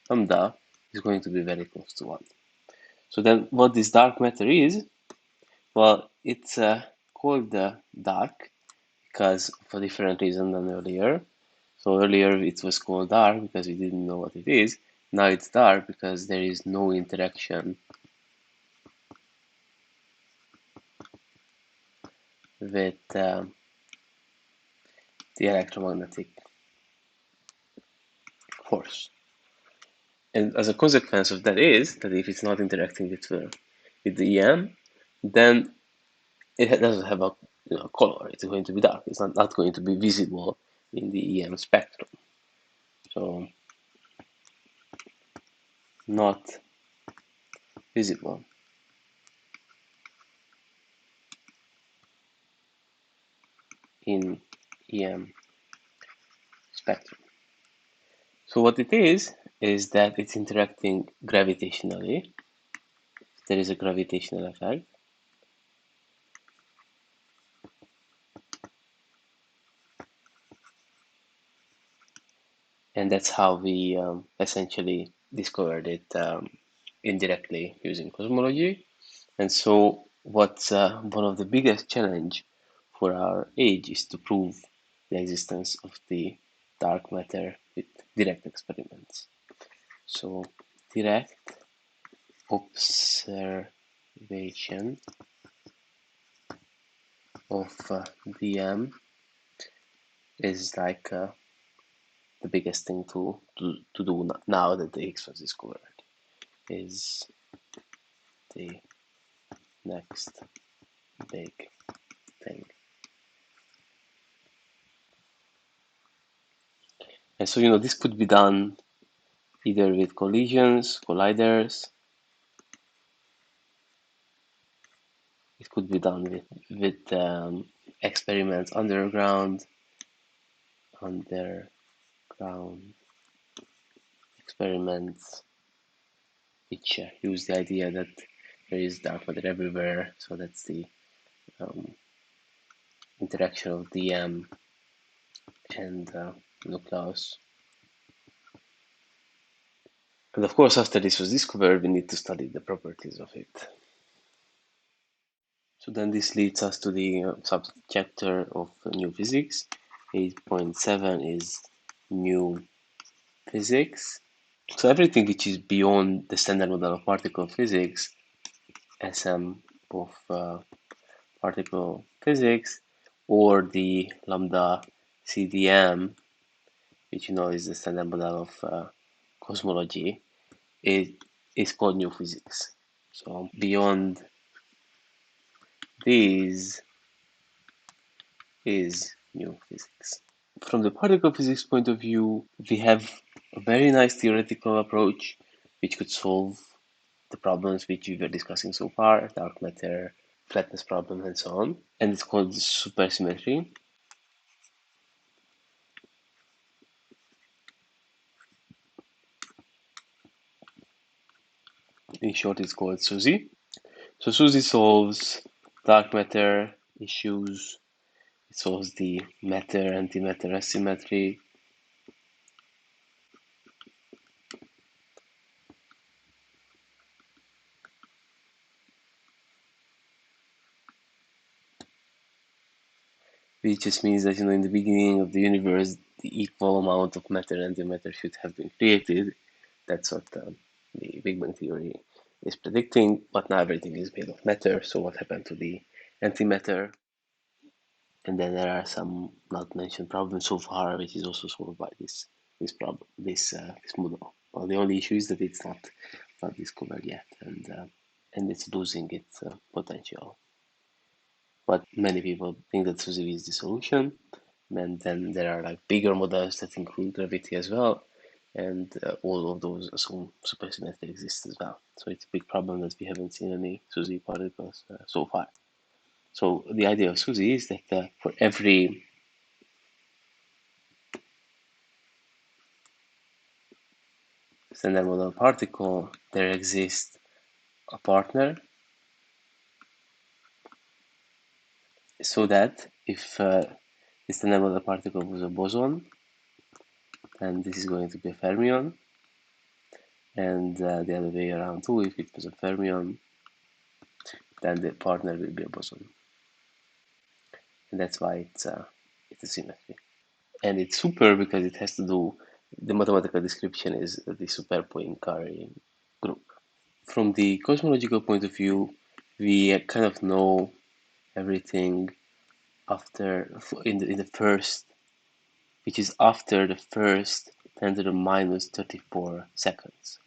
lambda is going to be very close to 1. So then what this dark matter is, well, it's called dark because for a different reason than earlier. So earlier it was called dark because we didn't know what it is. Now it's dark because there is no interaction with the electromagnetic force. And as a consequence of that is that if it's not interacting with with the EM, then it doesn't have a color. It's going to be dark. It's not going to be visible in the EM spectrum. So not visible in EM spectrum. So what it is that it's interacting gravitationally. There is a gravitational effect. And that's how we essentially discovered it indirectly using cosmology. And so what's one of the biggest challenge for our age is to prove the existence of the dark matter with direct experiments. So direct observation of DM is like the biggest thing to do now that the Higgs was discovered, is the next big thing. And so, this could be done either with collisions, colliders. It could be done with experiments underground experiments, which use the idea that there is dark matter everywhere. So that's the interaction of DM and nucleus. And of course, after this was discovered, we need to study the properties of it. So then this leads us to the subchapter of new physics. 8.7 is new physics. So everything which is beyond the standard model of particle physics, SM of particle physics, or the lambda CDM, which is the standard model of cosmology, it is called new physics. So beyond these is new physics. From the particle physics point of view, we have a very nice theoretical approach which could solve the problems which we were discussing so far, dark matter, flatness problem, and so on. And it's called supersymmetry. In short, it's called SUSY. So SUSY solves dark matter issues. It solves the matter-antimatter asymmetry. Which just means that in the beginning of the universe, the equal amount of matter and antimatter should have been created. That's what the Big Bang Theory is predicting. But now everything is made of matter. So what happened to the antimatter? And then there are some not mentioned problems so far, which is also solved by this problem, this model. Well, the only issue is that it's not discovered yet, and it's losing its potential. But many people think that SUSY is the solution. And then there are like bigger models that include gravity as well. And all of those assume supersymmetry exists as well. So it's a big problem that we haven't seen any SUSY particles so far. So the idea of SUSY is that for every standard model particle, there exists a partner, so that if the standard model particle was a boson, then this is going to be a fermion, and the other way around too. If it was a fermion, then the partner will be a boson, and that's why it's a symmetry. And it's super because it has to do, the mathematical description is the super Poincare group. From the cosmological point of view, we kind of know everything after in the first, which is after the first 10 to the minus 34 seconds.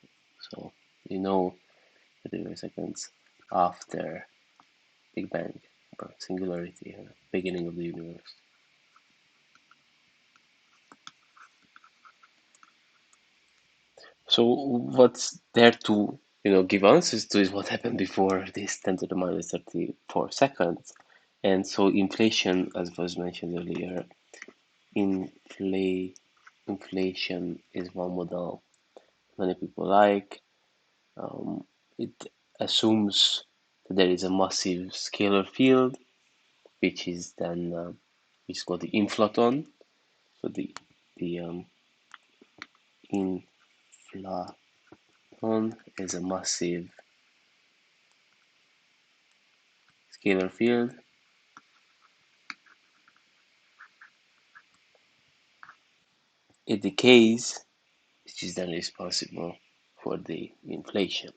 So we know 34 seconds after Big Bang, or singularity, beginning of the universe. So what's there to give answers to is what happened before this 10 to the minus 34 seconds. And so inflation, as was mentioned earlier, inflation is one model many people like. It assumes that there is a massive scalar field, which is then which is called the inflaton. So the inflaton is a massive scalar field. It decays, which is then responsible for the inflation.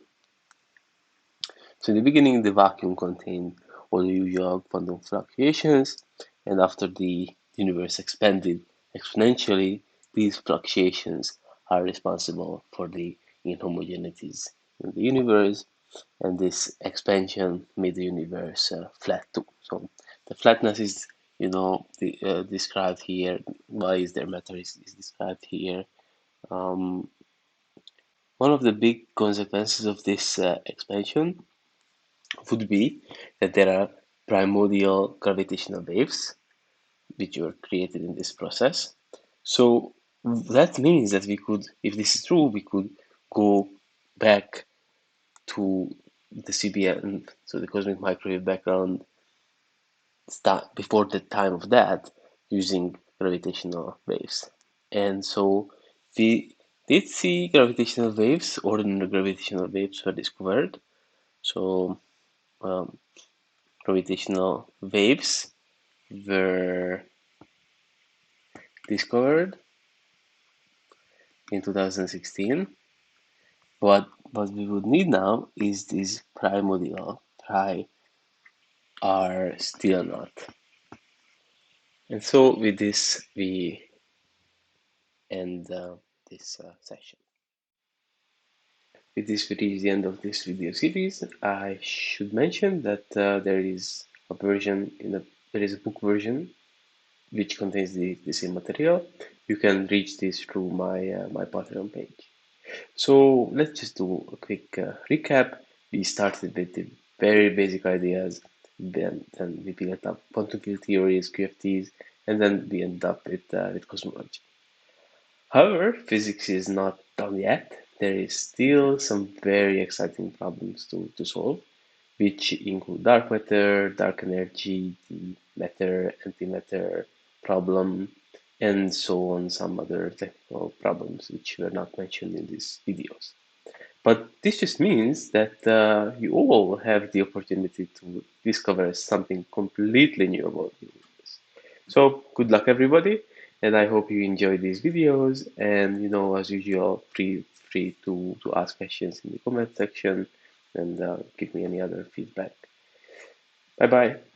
So in the beginning, the vacuum contained all the usual quantum fluctuations, and after the universe expanded exponentially, these fluctuations are responsible for the inhomogeneities in the universe, and this expansion made the universe flat too. So the flatness is, described here. Why is there matter is described here. Um, One of the big consequences of this expansion would be that there are primordial gravitational waves which were created in this process. So that means that we could, if this is true, we could go back to the CBN, so the cosmic microwave background, start before the time of that, using gravitational waves. And so we did see gravitational waves, ordinary gravitational waves were discovered. So um, gravitational waves were discovered in 2016. What we would need now is these primordial pi are still not. And so with this, we end this session. With this, we reach the end of this video series. I should mention that there is a version there is a book version which contains the same material. You can reach this through my Patreon page. So let's just do a quick recap. We started with the very basic ideas, then we built up quantum field theories, QFTs, and then we end up with cosmology. However, physics is not done yet. There is still some very exciting problems to solve, which include dark matter, dark energy, the matter antimatter problem, and so on, some other technical problems which were not mentioned in these videos. But this just means that you all have the opportunity to discover something completely new about the universe. So good luck, everybody, and I hope you enjoy these videos. And as usual, free to ask questions in the comment section and give me any other feedback. Bye bye.